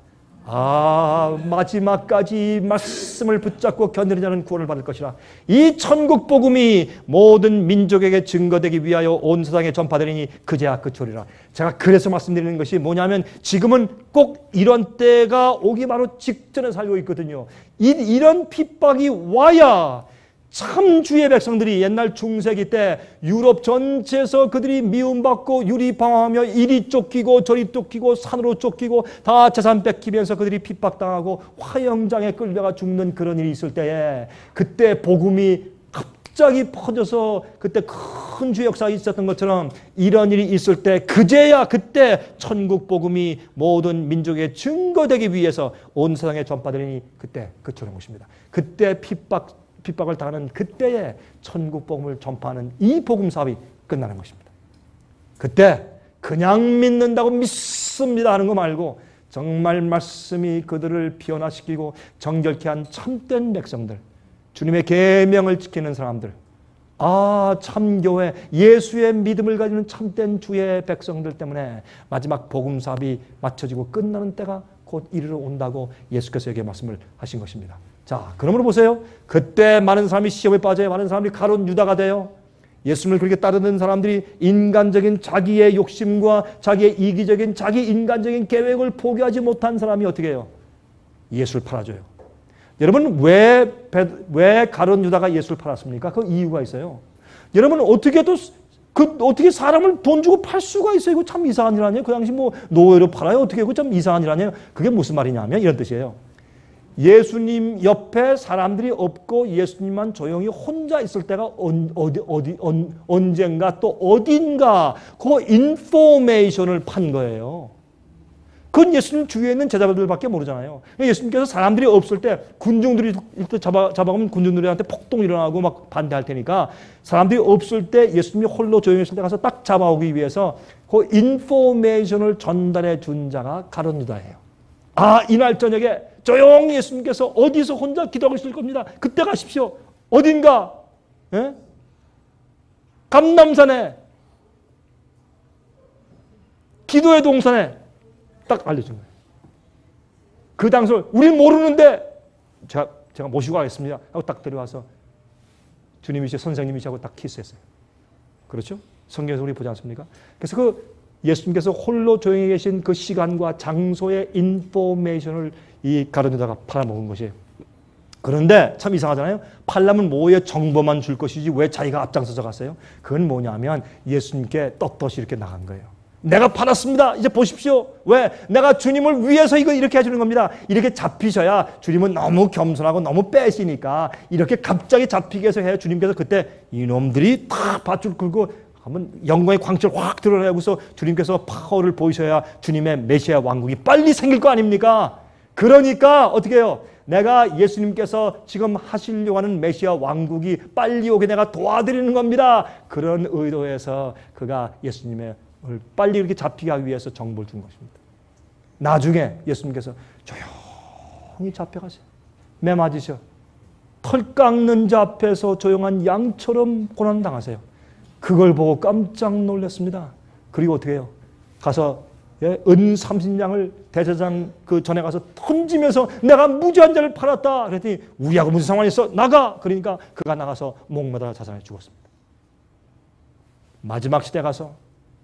마지막까지 말씀을 붙잡고 견디는 자는 구원을 받을 것이라. 이 천국 복음이 모든 민족에게 증거되기 위하여 온 세상에 전파되리니 그제야 끝이리라. 제가 그래서 말씀드리는 것이 뭐냐면 지금은 꼭 이런 때가 오기 바로 직전에 살고 있거든요. 이런 핍박이 와야 참 주의 백성들이 옛날 중세기 때 유럽 전체에서 그들이 미움받고 유리방황하며 이리 쫓기고 저리 쫓기고 산으로 쫓기고 다 재산 뺏기면서 그들이 핍박당하고 화형장에 끌려가 죽는 그런 일이 있을 때에 그때 복음이 갑자기 퍼져서 그때 큰 주의 역사가 있었던 것처럼 이런 일이 있을 때 그제야 그때 천국 복음이 모든 민족에 증거되기 위해서 온 세상에 전파되니 그때 그처럼 것입니다. 그때 핍박을 당하는 그때에 천국 복음을 전파하는 이 복음 사업이 끝나는 것입니다. 그때 그냥 믿는다고 믿습니다 하는 거 말고 정말 말씀이 그들을 변화시키고 정결케 한 참된 백성들, 주님의 계명을 지키는 사람들, 참교회, 예수의 믿음을 가지는 참된 주의 백성들 때문에 마지막 복음 사업이 맞춰지고 끝나는 때가 곧 이르러 온다고 예수께서 여기에 말씀을 하신 것입니다. 자, 그러므로 보세요. 그때 많은 사람이 시험에 빠져요. 많은 사람들이 가룟 유다가 돼요. 예수님을 그렇게 따르는 사람들이 인간적인 자기의 욕심과 자기의 이기적인 자기 인간적인 계획을 포기하지 못한 사람이 어떻게 해요? 예수를 팔아줘요. 여러분 왜 가룟 유다가 예수를 팔았습니까? 그 이유가 있어요. 여러분 어떻게 사람을 돈 주고 팔 수가 있어요? 이거 참 이상한 일 아니에요? 그 당시 뭐 노예로 팔아요? 어떻게 이거 참 이상한 일 아니에요? 그게 무슨 말이냐면 이런 뜻이에요. 예수님 옆에 사람들이 없고 예수님만 조용히 혼자 있을 때가 언젠가 또 어딘가 그 인포메이션을 판 거예요. 그건 예수님 주위에 있는 제자들밖에 모르잖아요. 예수님께서 사람들이 없을 때 군중들이 잡아가면 군중들한테 폭동 일어나고 막 반대할 테니까 사람들이 없을 때 예수님이 홀로 조용히 있을 때 가서 딱 잡아오기 위해서 그 인포메이션을 전달해 준 자가 가룟 유다예요. 이날 저녁에 조용히 예수님께서 어디서 혼자 기도하고 있을 겁니다. 그때 가십시오. 어딘가 감람산에 기도의 동산에 딱 알려준 거예요. 그 당시에 우리는 모르는데 제가 모시고 가겠습니다 하고 딱 데려와서 주님이시 선생님이시하고 딱 키스했어요. 그렇죠? 성경에서 우리 보지 않습니까? 그래서 그 예수님께서 홀로 조용히 계신 그 시간과 장소의 인포메이션을 이 가룟 유다가 팔아먹은 것이에요. 그런데 참 이상하잖아요. 팔려면 뭐에 정보만 줄 것이지 왜 자기가 앞장서서 갔어요? 그건 뭐냐면 예수님께 떳떳이 이렇게 나간 거예요. 내가 팔았습니다. 이제 보십시오. 왜? 내가 주님을 위해서 이렇게 해주는 겁니다. 이렇게 잡히셔야 주님은 너무 겸손하고 너무 빼시니까 이렇게 갑자기 잡히게 해서 해요. 주님께서 그때 이놈들이 다 밧줄 긁고 한번 영광의 광채를 확 드러내고서 주님께서 파워를 보이셔야 주님의 메시아 왕국이 빨리 생길 거 아닙니까? 그러니까 어떻게 해요? 내가 예수님께서 지금 하시려고 하는 메시아 왕국이 빨리 오게 내가 도와드리는 겁니다. 그런 의도에서 그가 예수님의 빨리 이렇게 잡히게 하기 위해서 정보를 준 것입니다. 나중에 예수님께서 조용히 잡혀가세요. 매 맞으셔. 털 깎는 자 앞에서 조용한 양처럼 고난당하세요. 그걸 보고 깜짝 놀랐습니다. 그리고 어떻게 해요? 가서 은 30냥을 대제사장 그 전에 가서 던지면서 내가 무죄한 자를 팔았다. 그랬더니 우리하고 무슨 상관이 있어? 나가! 그러니까 그가 나가서 목마다 자살해 죽었습니다. 마지막 시대 가서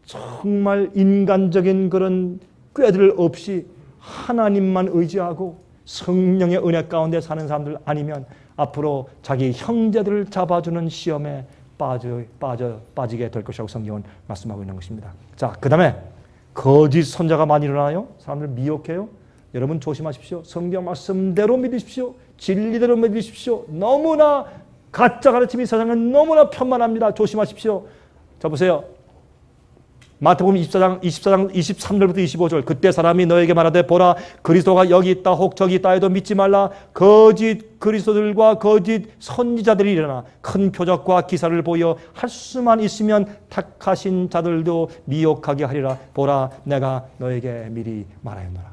정말 인간적인 그런 꾀들 없이 하나님만 의지하고 성령의 은혜 가운데 사는 사람들 아니면 앞으로 자기 형제들을 잡아주는 시험에 빠지게 될 것이라고 성경은 말씀하고 있는 것입니다. 자, 그 다음에 거짓 선자가 많이 일어나요. 사람들 미혹해요. 여러분 조심하십시오. 성경 말씀대로 믿으십시오. 진리대로 믿으십시오. 너무나 가짜 가르침이 세상은 너무나 편만합니다. 조심하십시오. 자, 보세요. 마태복음 24장 23절부터 25절. 그때 사람이 너에게 말하되 보라 그리스도가 여기 있다 혹 저기 있다 해도 믿지 말라. 거짓 그리스도들과 거짓 선지자들이 일어나 큰 표적과 기사를 보여 할 수만 있으면 택하신 자들도 미혹하게 하리라. 보라 내가 너에게 미리 말하였노라.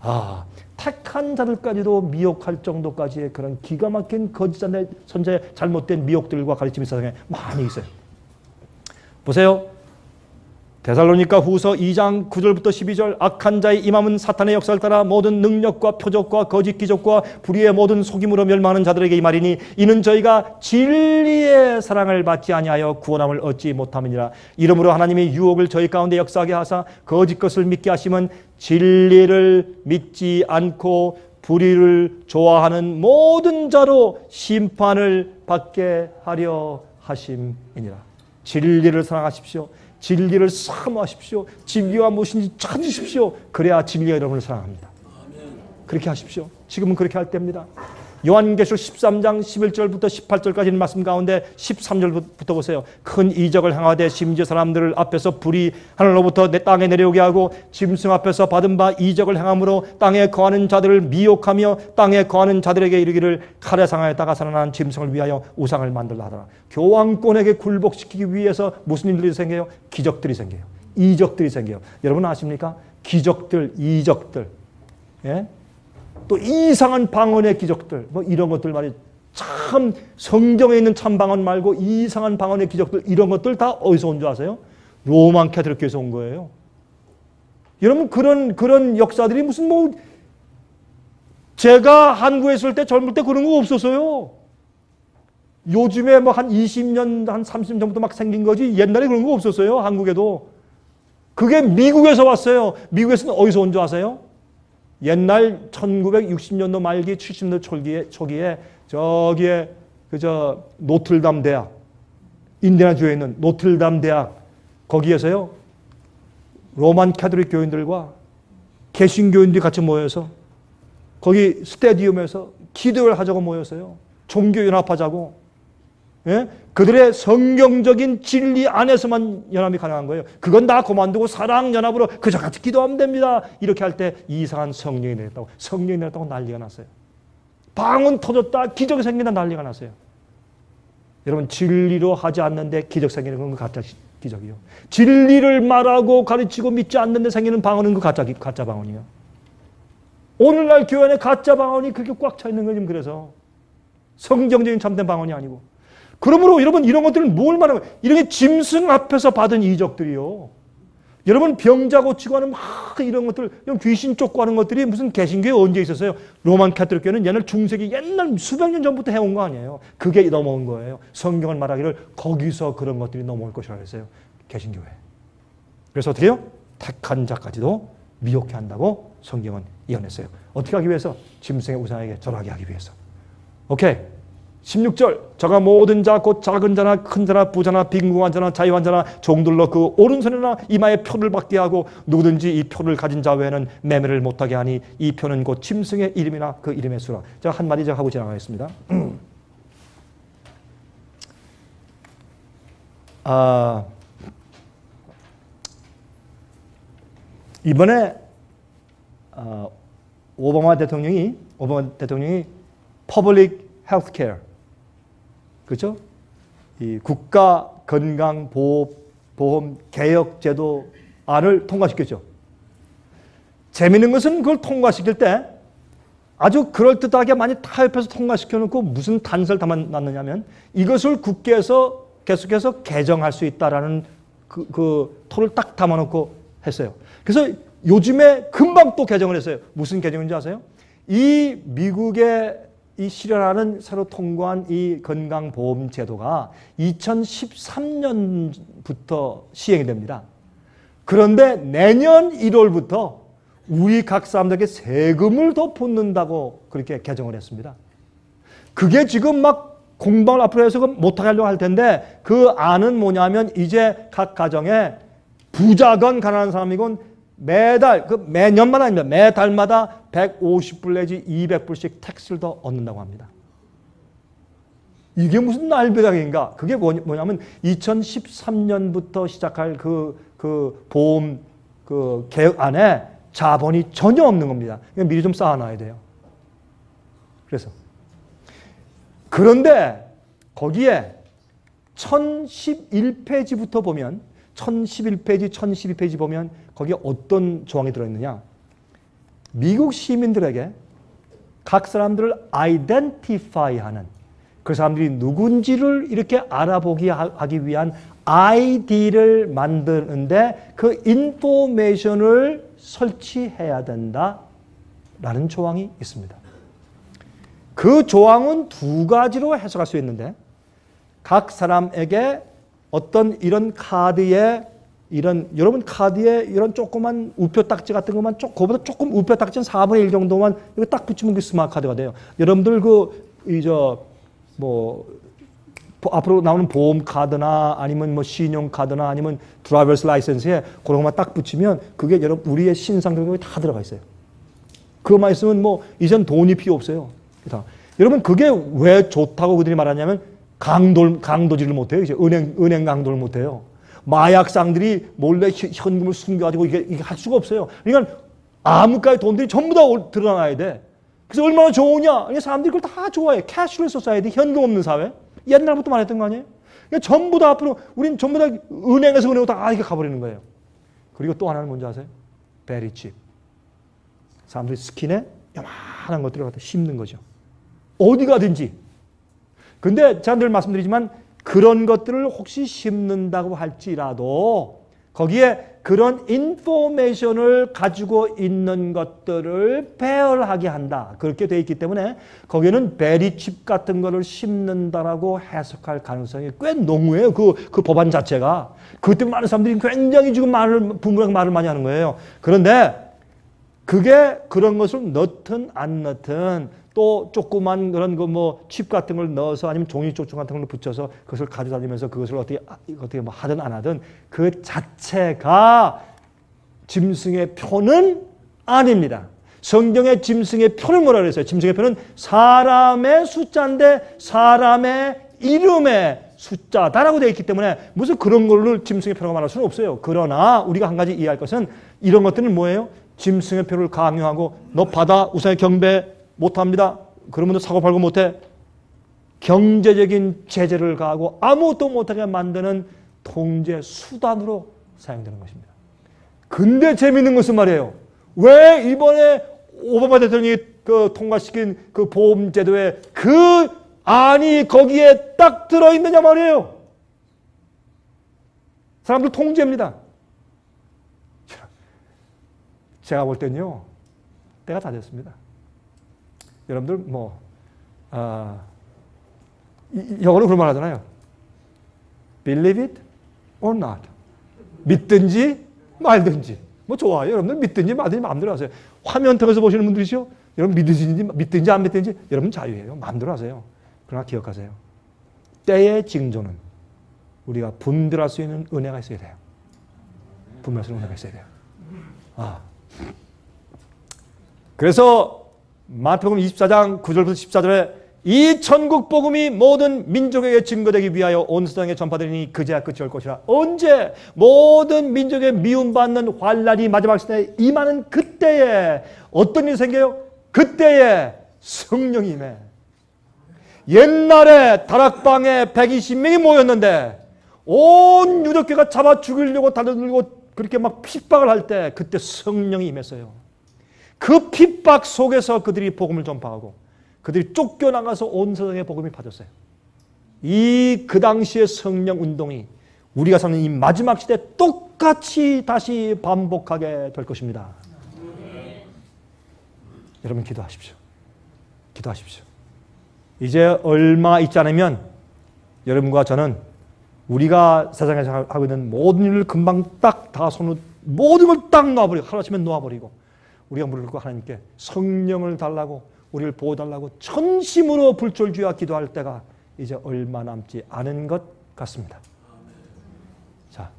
아, 택한 자들까지도 미혹할 정도까지의 그런 기가 막힌 거짓 선지자의 잘못된 미혹들과 가르침이 세상에 많이 있어요. 보세요. 데살로니가 후서 2장 9절부터 12절. 악한 자의 임함은 사탄의 역사를 따라 모든 능력과 표적과 거짓 기적과 불의의 모든 속임으로 멸망하는 자들에게 임하리니 이는 저희가 진리의 사랑을 받지 아니하여 구원함을 얻지 못함이니라. 이러므로 하나님이 유혹을 저희 가운데 역사하게 하사 거짓 것을 믿게 하심은 진리를 믿지 않고 불의를 좋아하는 모든 자로 심판을 받게 하려 하심이니라. 진리를 사랑하십시오. 진리를 사모하십시오. 진리가 무엇인지 찾으십시오. 그래야 진리가 여러분을 사랑합니다. 그렇게 하십시오. 지금은 그렇게 할 때입니다. 요한계시록 13장 11절부터 18절까지 있는 말씀 가운데 13절부터 보세요. 큰 이적을 행하되 심지어 사람들 앞에서 불이 하늘로부터 내 땅에 내려오게 하고 짐승 앞에서 받은 바 이적을 행함으로 땅에 거하는 자들을 미혹하며 땅에 거하는 자들에게 이르기를 칼에 상하였다가 살아난 짐승을 위하여 우상을 만들라 하더라. 교황권에게 굴복시키기 위해서 무슨 일들이 생겨요? 기적들이 생겨요. 이적들이 생겨요. 여러분 아십니까? 기적들, 이적들. 예? 또 이상한 방언의 기적들, 뭐 이런 것들 말이죠. 참 성경에 있는 참 방언 말고 이상한 방언의 기적들, 이런 것들 다 어디서 온 줄 아세요? 로만 카톨릭교에서 온 거예요. 여러분 그런 역사들이 무슨 뭐 제가 한국에 있을 때 젊을 때 그런 거 없었어요. 요즘에 뭐 한 20년, 한 30년 전부터 막 생긴 거지 옛날에 그런 거 없었어요. 한국에도. 그게 미국에서 왔어요. 미국에서는 어디서 온 줄 아세요? 옛날 1960년도 말기 70년도 초기에 저기에 노틀담 대학, 인디애나주에 있는 노틀담 대학 거기에서요 로만 카톨릭 교인들과 개신교인들이 같이 모여서 거기 스테디움에서 기도를 하자고 모였어요. 종교연합하자고. 예? 그들의 성경적인 진리 안에서만 연합이 가능한 거예요. 그건 다 그만두고 사랑연합으로 그저 같이 기도하면 됩니다. 이렇게 할 때 이상한 성령이 내렸다고. 성령이 내렸다고 난리가 났어요. 방언 터졌다. 기적이 생긴다. 난리가 났어요. 여러분 진리로 하지 않는데 기적 생기는 건 그 가짜 기적이요. 진리를 말하고 가르치고 믿지 않는데 생기는 방언은 그 가짜 방언이에요. 오늘날 교회 안에 가짜 방언이 그렇게 꽉 차 있는 거예요. 지금 그래서 성경적인 참된 방언이 아니고. 그러므로 여러분 이런 것들은 뭘 말하는 거예요? 이런 게 짐승 앞에서 받은 이적들이요. 여러분 병자 고치고 하는 막 이런 것들, 귀신 쫓고 하는 것들이 무슨 개신교에 언제 있었어요? 로만 카톨릭교는 옛날 중세기 옛날 수백 년 전부터 해온 거 아니에요. 그게 넘어온 거예요. 성경을 말하기를 거기서 그런 것들이 넘어올 것이라고 했어요. 개신교회. 그래서 어떻게 해요? 택한 자까지도 미혹해 한다고 성경은 예언했어요. 어떻게 하기 위해서? 짐승의 우상에게 절하게 하기 위해서. 오케이. 16절 저가 모든 자 곧 작은 자나 큰 자나 부자나 빈궁한 자나 자유한 자나 종들로 그 오른손이나 이마에 표를 받게 하고 누구든지 이 표를 가진 자 외에는 매매를 못하게 하니 이 표는 곧 짐승의 이름이나 그 이름의 수라. 제가 한 마디 하고 지나가겠습니다. 이번에 오바마 대통령이 퍼블릭 헬스케어, 그렇죠? 이 국가 건강 보험 개혁 제도 안을 통과시켰죠. 재미있는 것은 그걸 통과시킬 때 아주 그럴듯하게 많이 타협해서 통과시켜놓고 무슨 단서를 담아놨느냐면 이것을 국회에서 계속해서 개정할 수 있다라는 그 토를 딱 담아놓고 했어요. 그래서 요즘에 금방 또 개정을 했어요. 무슨 개정인지 아세요? 이 미국의 이 실현하는 새로 통과한 이 건강보험 제도가 2013년부터 시행이 됩니다. 그런데 내년 1월부터 우리 각 사람들에게 세금을 더 붓는다고 그렇게 개정을 했습니다. 그게 지금 막 공방을 앞으로 해서 못하게 하려고 할 텐데 그 안은 뭐냐면 이제 각 가정에 부자건 가난한 사람이건 매달, 매년마다 아닙니다. 매달마다 150불 내지 200불씩 텍스를 더 얻는다고 합니다. 이게 무슨 날벼락인가? 그게 뭐냐면 2013년부터 시작할 그 보험 그 개혁 안에 자본이 전혀 없는 겁니다. 미리 좀 쌓아놔야 돼요. 그런데 거기에 1011페이지부터 보면 1011페이지, 1012페이지 보면 거기에 어떤 조항이 들어있느냐. 미국 시민들에게 각 사람들을 아이덴티파이하는 그 사람들이 누군지를 이렇게 알아보기 하기 위한 아이디를 만드는데 그 인포메이션을 설치해야 된다라는 조항이 있습니다. 그 조항은 두 가지로 해석할 수 있는데 각 사람에게 어떤 이런 카드에 여러분 카드에 이런 조그만 우표 딱지 같은 것만 그거보다 조금 우표 딱지 한 4분의 1 정도만 이거 딱 붙이면 그 스마트 카드가 돼요. 여러분들 앞으로 나오는 보험 카드나 아니면 뭐 신용 카드나 아니면 드라이버스 라이센스에 그런 것만 딱 붙이면 그게 여러분 우리의 신상 정보가 다 들어가 있어요. 그것만 있으면 뭐 이젠 돈이 필요 없어요. 여러분 그게 왜 좋다고 그들이 말하냐면 강도질을 못해요. 이제 은행 강도를 못해요. 마약상들이 몰래 현금을 숨겨가지고 이게 할 수가 없어요. 그러니까 암흑가의 돈들이 전부 다 드러나야 돼. 그래서 얼마나 좋으냐? 사람들이 그걸 다 좋아해. 캐시레스 소사이티, 현금 없는 사회. 옛날부터 말했던 거 아니에요? 그러니까 전부 다 앞으로 우린 전부 다 은행에서 은행으로 다 이렇게 가버리는 거예요. 그리고 또 하나는 뭔지 아세요? 베리칩. 사람들이 스킨에 요만한 것들을 갖다 심는 거죠. 어디 가든지. 근데 제가 늘 말씀드리지만 그런 것들을 혹시 심는다고 할지라도 거기에 그런 인포메이션을 가지고 있는 것들을 배열하게 한다. 그렇게 되어 있기 때문에 거기에는 베리칩 같은 거를 심는다라고 해석할 가능성이 꽤 농후해요. 그 법안 자체가. 그것 때문에 많은 사람들이 굉장히 지금 부모랑 말을 많이 하는 거예요. 그런데 그게 그런 것을 넣든 안 넣든 또 조그만 그런 칩 같은 걸 넣어서 아니면 종이 쪽종 같은 걸 붙여서 그것을 가져다니면서 그것을 어떻게 뭐 하든 안 하든 그 자체가 짐승의 표는 아닙니다. 성경의 짐승의 표는 뭐라 그랬어요? 짐승의 표는 사람의 숫자인데 사람의 이름의 숫자다라고 되어 있기 때문에 무슨 그런 걸로 짐승의 표라고 말할 수는 없어요. 그러나 우리가 한 가지 이해할 것은 이런 것들은 뭐예요? 짐승의 표를 강요하고 너 받아 우상의 경배 못합니다. 그러면 너 사고 팔고 못해. 경제적인 제재를 가하고 아무것도 못하게 만드는 통제 수단으로 사용되는 것입니다. 근데 재미있는 것은 말이에요. 왜 이번에 오바마 대통령이 통과시킨 그 보험제도에 그 안이 거기에 딱 들어있느냐 말이에요. 사람들 통제입니다. 제가 볼 때는요. 때가 다 됐습니다. 여러분들 영어로 그런 말 하잖아요. Believe it or not. 믿든지 말든지. 뭐 좋아요. 여러분들 믿든지 말든지 마음대로 하세요. 화면 통해서 보시는 분들이시죠. 여러분 믿든지 안 믿든지 여러분 자유예요. 마음대로 하세요. 그러나 기억하세요. 때의 징조는 우리가 분별할 수 있는 은혜가 있어야 돼요. 분별할 수 있는 은혜가 있어야 돼요. 그래서 마태복음 24장 9절부터 14절에 이 천국 복음이 모든 민족에게 증거되기 위하여 온 세상에 전파되니 그제야 끝이 올 것이라. 언제? 모든 민족에 미움받는 환난이 마지막 시대에 임하는 그때에 어떤 일이 생겨요? 그때에 성령이 임해. 옛날에 다락방에 120명이 모였는데 온 유대교가 잡아 죽이려고 달려들고 그렇게 막 핍박을 할 때 그때 성령이 임했어요. 그 핍박 속에서 그들이 복음을 전파하고 그들이 쫓겨나가서 온 세상에 복음이 퍼졌어요. 그 당시의 성령 운동이 우리가 사는 이 마지막 시대에 똑같이 다시 반복하게 될 것입니다. 여러분 기도하십시오. 기도하십시오. 이제 얼마 있지 않으면 여러분과 저는 우리가 세상에서 하고 있는 모든 일을 금방 딱 다 손으로 모든 걸 딱 놓아버리고 하루아침에 놓아버리고 우리가 무릎 꿇고 하나님께 성령을 달라고 우리를 보호달라고 전심으로 불철주야 기도할 때가 이제 얼마 남지 않은 것 같습니다. 자,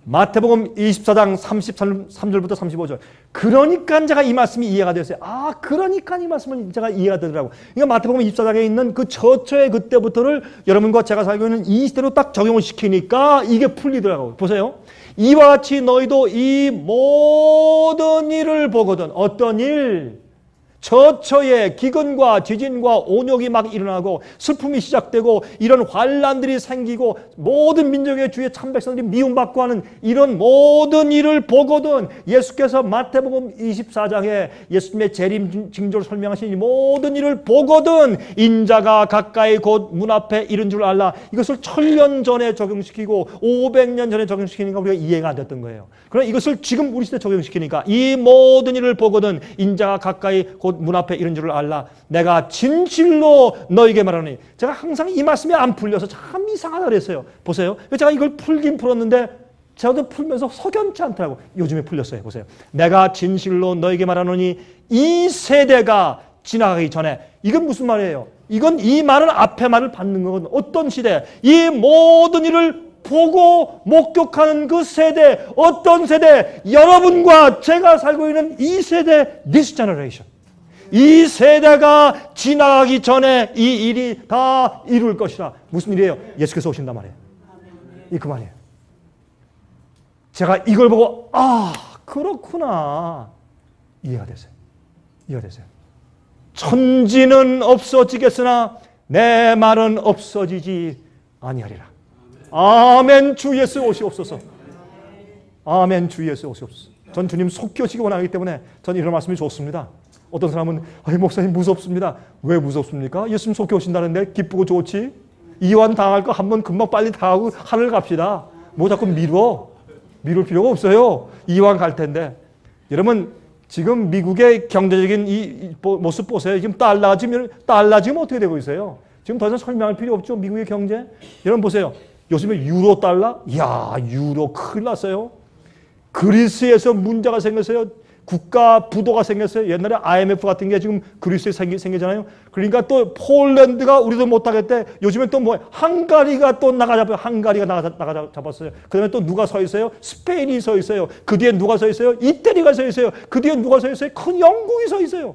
마태복음 24장 33절부터 35절. 그러니까 제가 이 말씀이 이해가 됐어요. 그러니까 이 말씀은 제가 이해가 되더라고. 그러니까 마태복음 24장에 있는 그 처처의 그때부터를 여러분과 제가 살고 있는 이 시대로 딱 적용을 시키니까 이게 풀리더라고요. 보세요. 이와 같이 너희도 이 모든 일을 보거든. 어떤 일? 처처에 기근과 지진과 온역이 막 일어나고 슬픔이 시작되고 이런 환란들이 생기고 모든 민족의 주의 참백성들이 미움받고 하는 이런 모든 일을 보거든. 예수께서 마태복음 24장에 예수님의 재림 징조를 설명하신 이 모든 일을 보거든 인자가 가까이 곧 문 앞에 이른 줄 알라. 이것을 1000년 전에 적용시키고 500년 전에 적용시키니까 우리가 이해가 안 됐던 거예요. 그러나 이것을 지금 우리 시대에 적용시키니까 이 모든 일을 보거든 인자가 가까이 곧 문 앞에 이른 줄을 알라. 내가 진실로 너에게 말하노니. 제가 항상 이 말씀이 안 풀려서 참 이상하다 그랬어요. 보세요. 제가 이걸 풀긴 풀었는데 저도 풀면서 석연치 않더라고. 요즘에 풀렸어요. 보세요. 내가 진실로 너에게 말하노니 이 세대가 지나가기 전에. 이건 무슨 말이에요? 이건 이 말은 앞에 말을 받는 거거든. 어떤 시대? 이 모든 일을 보고 목격하는 그 세대. 어떤 세대? 여러분과 제가 살고 있는 이 세대, this generation. 이 세대가 지나가기 전에 이 일이 다 이룰 것이라. 무슨 일이에요? 예수께서 오신단 말이에요. 이 그 말이에요. 제가 이걸 보고 그렇구나. 이해가 됐어요. 이해가 됐어요. 천지는 없어지겠으나 내 말은 없어지지 아니하리라. 아멘. 주 예수 오시옵소서. 아멘. 주 예수 오시옵소서. 전 주님 속히 오시기 원하기 때문에 전 이런 말씀이 좋습니다. 어떤 사람은 목사님 무섭습니다. 왜 무섭습니까? 예수님 속히 오신다는데 기쁘고 좋지. 이완 당할 거 한번 금방 빨리 당하고 하늘 갑시다. 뭐 자꾸 미룰 필요가 없어요. 이완 갈 텐데. 여러분 지금 미국의 경제적인 이 모습 보세요. 지금 달러 지금 어떻게 되고 있어요? 지금 더 이상 설명할 필요 없죠. 미국의 경제. 여러분 보세요. 요즘에 유로 달러? 이야, 유로 큰일 났어요. 그리스에서 문제가 생겼어요. 국가 부도가 생겼어요. 옛날에 IMF 같은 게 지금 그리스에 생기잖아요. 그러니까 또 폴란드가 우리도 못하겠대. 요즘에 또 헝가리가 또 나가잡아요. 헝가리가 나가잡았어요. 그 다음에 또 누가 서 있어요? 스페인이 서 있어요. 그 뒤에 누가 서 있어요? 이태리가 서 있어요. 그 뒤에 누가 서 있어요? 큰 영국이 서 있어요.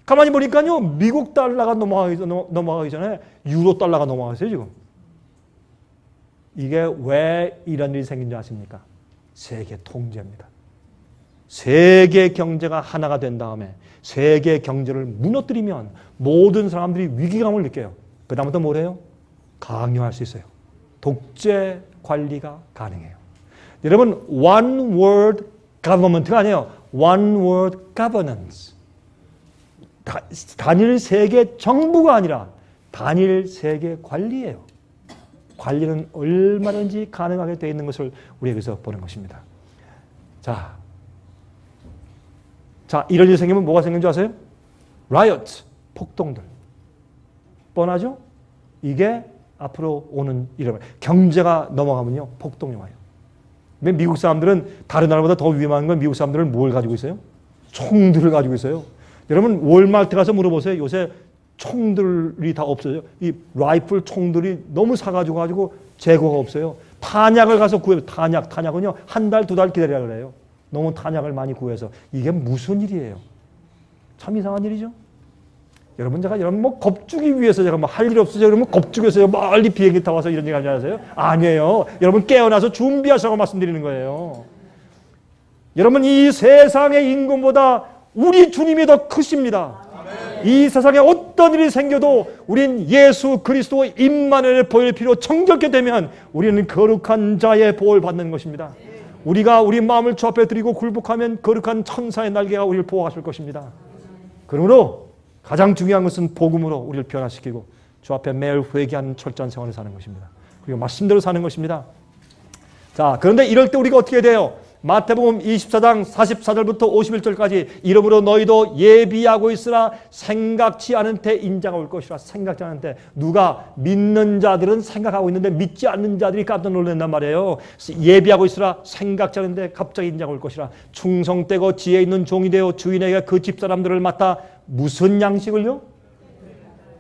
가만히 보니까요. 미국 달러가 넘어가기 전에 유로 달러가 넘어가세요 지금. 이게 왜 이런 일이 생긴 줄 아십니까? 세계 통제입니다. 세계 경제가 하나가 된 다음에 세계 경제를 무너뜨리면 모든 사람들이 위기감을 느껴요. 그 다음부터 뭐래요? 강요할 수 있어요. 독재 관리가 가능해요. 여러분 one world government가 아니에요. one world governance. 단일 세계 정부가 아니라 단일 세계 관리예요. 관리는 얼마든지 가능하게 되어 있는 것을 우리 여기서 보는 것입니다. 자, 이런 일이 생기면 뭐가 생긴 줄 아세요? riot, 폭동들. 뻔하죠? 이게 앞으로 오는 일이에요. 경제가 넘어가면요, 폭동이 와요. 근데 미국 사람들은 다른 나라보다 더 위험한 건 미국 사람들은 뭘 가지고 있어요? 총들을 가지고 있어요. 여러분 월마트 가서 물어보세요. 요새 총들이 다 없어요. 이 라이플 총들이 너무 사가지고 재고가 없어요. 탄약을 가서 구해요. 탄약은요, 한 달, 두 달 기다리라 그래요. 너무 탄약을 많이 구해서. 이게 무슨 일이에요? 참 이상한 일이죠. 여러분 제가 겁주기 위해서 제가 할 일 없어서 그러면 겁주기 위해서 멀리 비행기 타고 와서 이런 얘기 하지 않으세요? 아니에요. 여러분 깨어나서 준비하시라고 말씀드리는 거예요. 여러분 이 세상의 임금보다 우리 주님이 더 크십니다. 이 세상에 어떤 일이 생겨도 우린 예수 그리스도의 임마누엘을 보일 필요 정결케 되면 우리는 거룩한 자의 보호를 받는 것입니다. 우리가 우리 마음을 주 앞에 드리고 굴복하면 거룩한 천사의 날개가 우리를 보호하실 것입니다. 그러므로 가장 중요한 것은 복음으로 우리를 변화시키고 주 앞에 매일 회개하는 철저한 생활을 사는 것입니다. 그리고 말씀대로 사는 것입니다. 자, 그런데 이럴 때 우리가 어떻게 돼요? 마태복음 24장 44절부터 51절까지 이러므로 너희도 예비하고 있으라. 생각지 않은 때 인자가 올 것이라. 생각지 않은 때. 누가? 믿는 자들은 생각하고 있는데 믿지 않는 자들이 깜짝 놀란단 말이에요. 예비하고 있으라. 생각지 않은 때 갑자기 인자가 올 것이라. 충성되고 지혜 있는 종이 되어 주인에게 그 집사람들을 맡아 무슨 양식을요?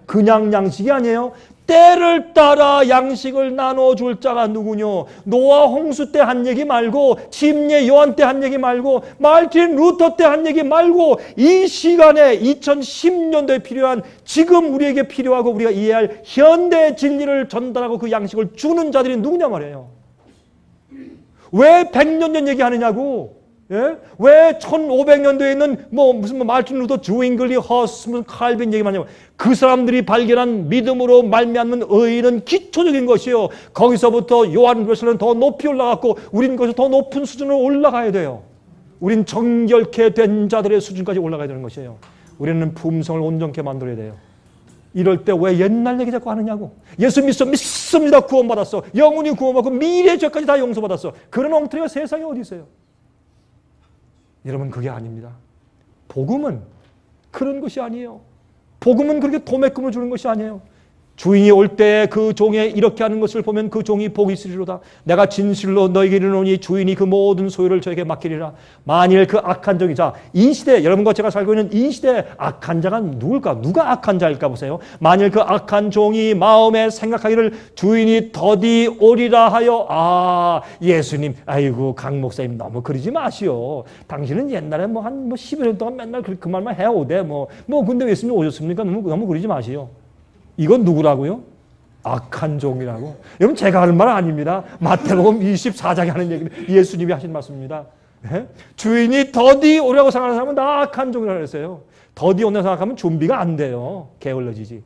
그냥 양식이 아니에요. 때를 따라 양식을 나눠줄 자가 누구뇨? 노아 홍수 때 한 얘기 말고, 침례 요한 때 한 얘기 말고, 마르틴 루터 때 한 얘기 말고, 이 시간에 2010년도에 필요한, 지금 우리에게 필요하고 우리가 이해할 현대 진리를 전달하고 그 양식을 주는 자들이 누구냐 말이에요. 왜 100년 전 얘기하느냐고. 예? 왜 1500년도에 있는 무슨 마르틴 루터, 주잉글리, 허스, 무슨 칼빈 얘기만 하냐고. 그 사람들이 발견한 믿음으로 말미암는 의의는 기초적인 것이요. 거기서부터 요한 웨슬리는 더 높이 올라갔고 우리는 거기서 더 높은 수준으로 올라가야 돼요. 우린 정결케 된 자들의 수준까지 올라가야 되는 것이에요. 우리는 품성을 온전케 만들어야 돼요. 이럴 때 왜 옛날 얘기 자꾸 하느냐고. 예수 믿습니다. 구원받았어. 영혼이 구원받고 미래의 죄까지 다 용서받았어. 그런 엉터리가 세상에 어디 있어요? 여러분, 그게 아닙니다. 복음은 그런 것이 아니에요. 복음은 그렇게 도매금을 주는 것이 아니에요. 주인이 올 때 그 종에 이렇게 하는 것을 보면 그 종이 복이 있으리로다. 내가 진실로 너에게 이르노니 주인이 그 모든 소유를 저에게 맡기리라. 만일 그 악한 종이, 자, 이 시대, 여러분과 제가 살고 있는 이 시대에 악한 자가 누굴까? 누가 악한 자일까 보세요. 만일 그 악한 종이 마음에 생각하기를 주인이 더디 오리라 하여, 예수님, 아이고 강 목사님 너무 그러지 마시오. 당신은 옛날에 한 10여 년 동안 맨날 그 말만 해오대. 근데 예수님 오셨습니까? 너무 그러지 마시오. 이건 누구라고요? 악한 종이라고. 여러분, 제가 하는 말 아닙니다. 마태복음 24장에 하는 얘기는 예수님이 하신 말씀입니다. 네? 주인이 더디 오라고 생각하는 사람은 다 악한 종이라고 했어요. 더디 온다고 생각하면 준비가 안 돼요. 게을러지지.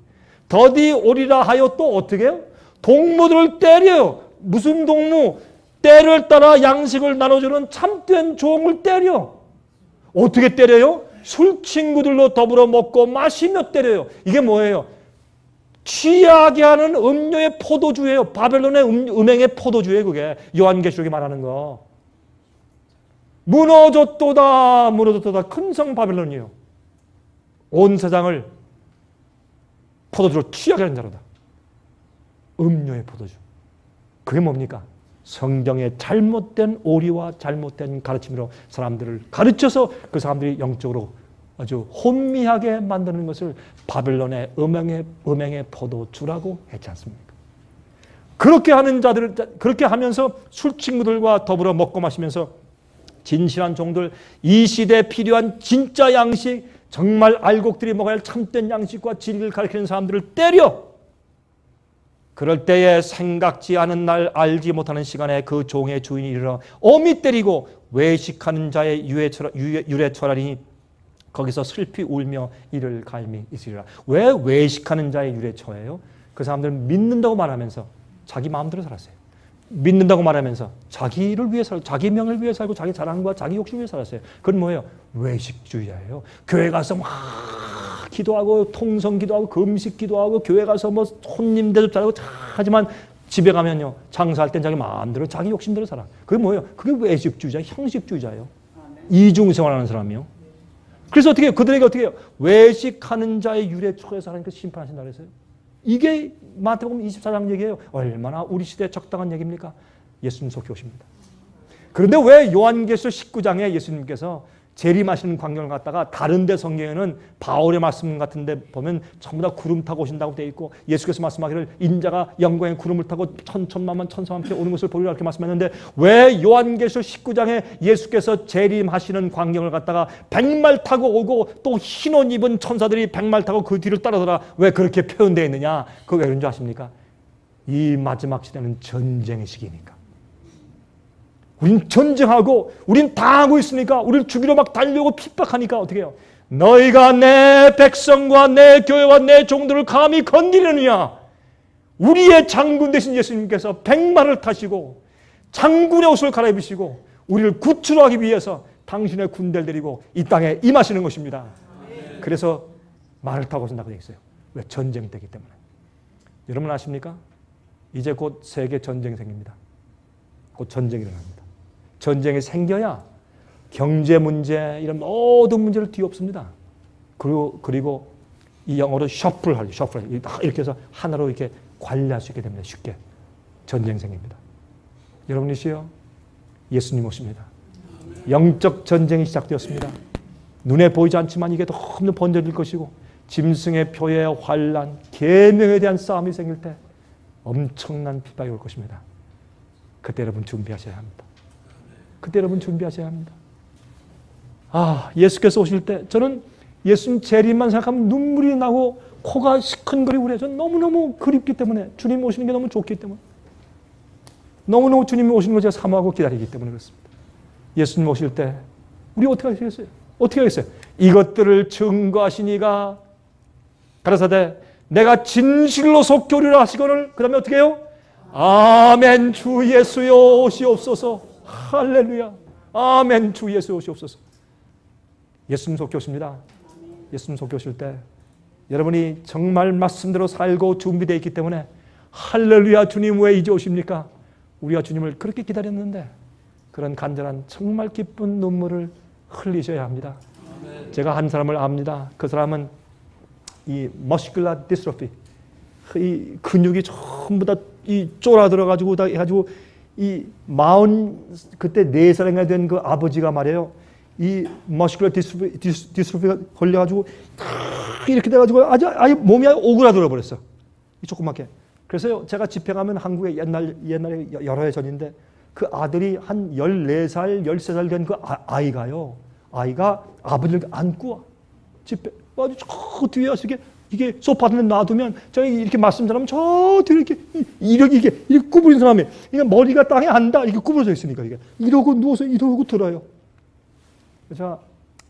더디 오리라 하여 또 어떻게 해요? 동무들을 때려요. 무슨 동무? 때를 따라 양식을 나눠주는 참된 종을 때려. 어떻게 때려요? 술 친구들로 더불어 먹고 마시며 때려요. 이게 뭐예요? 취하게 하는 음료의 포도주예요. 바벨론의 음행의 포도주예요. 그게 요한계시록이 말하는 거. 무너졌도다 큰 성 바벨론이에요. 온 세상을 포도주로 취하게 하는 자로다. 음료의 포도주. 그게 뭡니까? 성경의 잘못된 오리와 잘못된 가르침으로 사람들을 가르쳐서 그 사람들이 영적으로 아주 혼미하게 만드는 것을 바벨론의 음행의 포도주라고 했지 않습니까? 그렇게 하는 자들을, 그렇게 하면서 술 친구들과 더불어 먹고 마시면서 진실한 종들, 이 시대에 필요한 진짜 양식, 정말 알곡들이 먹어야 할 참된 양식과 진리를 가르치는 사람들을 때려. 그럴 때에 생각지 않은 날, 알지 못하는 시간에 그 종의 주인이 이르러 엄히 때리고 외식하는 자의 유래 처라리니 거기서 슬피 울며 이를 갈미 있으리라. 왜 외식하는 자의 유래처예요? 그 사람들은 믿는다고 말하면서 자기 마음대로 살았어요. 믿는다고 말하면서 자기를 위해 살고 자기 명을 위해 살고 자기 자랑과 자기 욕심을 위해 살았어요. 그건 뭐예요? 외식주의자예요. 교회 가서 막 기도하고 통성 기도하고 금식 기도하고 교회 가서 손님 대접 잘하고 하지만 집에 가면요, 장사할 땐 자기 마음대로 자기 욕심대로 살아. 그게 뭐예요? 그게 외식주의자, 형식주의자예요. 이중생활하는 사람이요. 그래서 어떻게 해요? 그들에게 어떻게 해요? 외식하는 자의 유래처에서 하나님께서 심판하신다 그랬어요. 이게 마태복음 24장 얘기예요. 얼마나 우리 시대에 적당한 얘기입니까? 예수님 속히 오십니다. 그런데 왜 요한계시록 19장에 예수님께서 재림하시는 광경을 갖다가 다른 데 성경에는 바울의 말씀 같은 데 보면 전부 다 구름 타고 오신다고 되어 있고 예수께서 말씀하기를 인자가 영광의 구름을 타고 천천만만 천사함께 오는 것을 보리라 이렇게 말씀했는데 왜 요한계시록 19장에 예수께서 재림하시는 광경을 갖다가 백말 타고 오고 또 흰 옷 입은 천사들이 백말 타고 그 뒤를 따르더라 왜 그렇게 표현되어 있느냐? 그거 왜 그런 줄 아십니까? 이 마지막 시대는 전쟁의 시기니까. 우린 전쟁하고 우린 당하고 있으니까 우리를 죽이러 막 달려오고 핍박하니까 어떻게 해요? 너희가 내 백성과 내 교회와 내 종들을 감히 건드리느냐? 우리의 장군 되신 예수님께서 백마를 타시고 장군의 옷을 갈아입으시고 우리를 구출하기 위해서 당신의 군대를 데리고 이 땅에 임하시는 것입니다. 그래서 말을 타고 오신다고 되어 있어요. 왜? 전쟁되기 때문에. 여러분 아십니까? 이제 곧 세계 전쟁이 생깁니다. 곧 전쟁이 일어납니다. 전쟁이 생겨야 경제 문제, 이런 모든 문제를 뒤엎습니다. 그리고 이 영어로 셔플 이렇게 해서 하나로 이렇게 관리할 수 있게 됩니다. 쉽게. 전쟁 생깁니다. 여러분이시여, 예수님 오십니다. 영적 전쟁이 시작되었습니다. 눈에 보이지 않지만 이게 너무 번져질 것이고, 짐승의 표의 환란, 계명에 대한 싸움이 생길 때 엄청난 비박이 올 것입니다. 그때 여러분 준비하셔야 합니다. 그때 여러분 준비하셔야 합니다. 예수께서 오실 때 저는 예수님 재림만 생각하면 눈물이 나고 코가 시큰거리고 그래요. 저는 너무너무 그립기 때문에, 주님 오시는 게 너무 좋기 때문에, 너무너무 주님이 오시는 걸 제가 사모하고 기다리기 때문에 그렇습니다. 예수님 오실 때 우리 어떻게 하시겠어요? 어떻게 하겠어요? 이것들을 증거하시니가 가라사대 내가 진실로 속교리라 하시거늘, 그 다음에 어떻게 해요? 아멘 주 예수여 오시옵소서. 할렐루야. 아멘 주 예수 오시옵소서. 예수님 속교십니다. 예수님 속교실 때 여러분이 정말 말씀대로 살고 준비되어 있기 때문에, 할렐루야 주님 왜 이제 오십니까? 우리가 주님을 그렇게 기다렸는데, 그런 간절한 정말 기쁜 눈물을 흘리셔야 합니다. 제가 한 사람을 압니다. 그 사람은 이 머스큘라 디스트로피, 이 근육이 전부 다 이 쫄아들어가지고 다 해가지고 이 그때 4살인가 된 그 아버지가 말이에요. 이 머스큘라 디스트로피가 걸려가지고 이렇게 돼가지고 아예 몸이 오그라들어 버렸어. 이 조그맣게. 그래서 제가 집회 가면 한국에 옛날에 여러 해 전인데, 그 아들이 한 14살, 13살 된 그 아이가요. 아이가 아버지를 안고 와. 집회. 아주 저 뒤에 와서 이게 소파에 놔두면, 저희 이렇게 말씀 잘하면 저 뒤에 이렇게 구부린 사람이, 이게 머리가 땅에 안 닿아. 이렇게 구부러져 있으니까 이러고 누워서 이러고 들어요. 그래서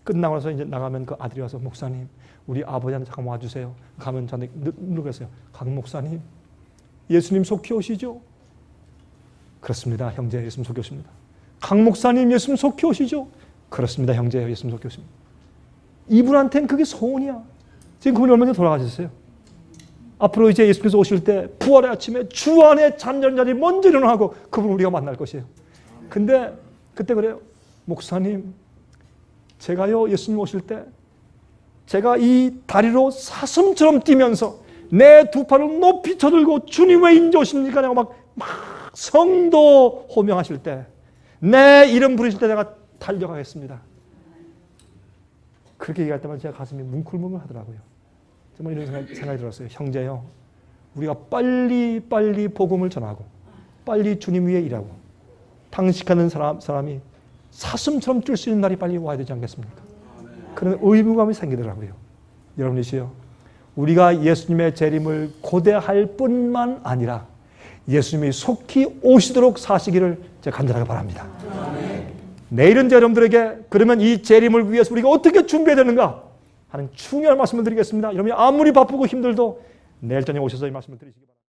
끝나고 나서 이제 나가면 그 아들이 와서, 목사님, 우리 아버지한테 잠깐 와주세요. 가면 저한테 그랬어요. 강 목사님, 예수님 속히 오시죠? 그렇습니다, 형제. 예수님 속히 오십니다. 강 목사님, 예수님 속히 오시죠? 그렇습니다, 형제. 예수님 속히 오십니다. 이분한테는 그게 소원이야. 지금 그분이 얼마 전에 돌아가셨어요. 앞으로 이제 예수께서 오실 때 부활의 아침에 주 안에 잠자는 자들이 먼저 일어나고 그분을 우리가 만날 것이에요. 근데 그때 그래요. 목사님, 제가요, 예수님 오실 때 제가 이 다리로 사슴처럼 뛰면서 내 두 팔을 높이 쳐들고 주님 왜 인제 오십니까? 내가 막 성도 호명하실 때, 내 이름 부르실 때 내가 달려가겠습니다. 그렇게 얘기할 때만 제가 가슴이 뭉클뭉클 하더라고요. 정말 이런 생각이 들었어요. 형제요, 우리가 빨리 복음을 전하고 빨리 주님 위에 일하고 당식하는 사람이 사슴처럼 뛸 수 있는 날이 빨리 와야 되지 않겠습니까? 그런 의무감이 생기더라고요. 여러분이시여, 우리가 예수님의 재림을 고대할 뿐만 아니라 예수님이 속히 오시도록 사시기를 제가 간절하게 바랍니다. 내일은 여러분들에게 그러면 이 재림을 위해서 우리가 어떻게 준비해야 되는가 하는 중요한 말씀을 드리겠습니다. 여러분이 아무리 바쁘고 힘들도 내일 저녁에 오셔서 이 말씀을 드리시기 바랍니다.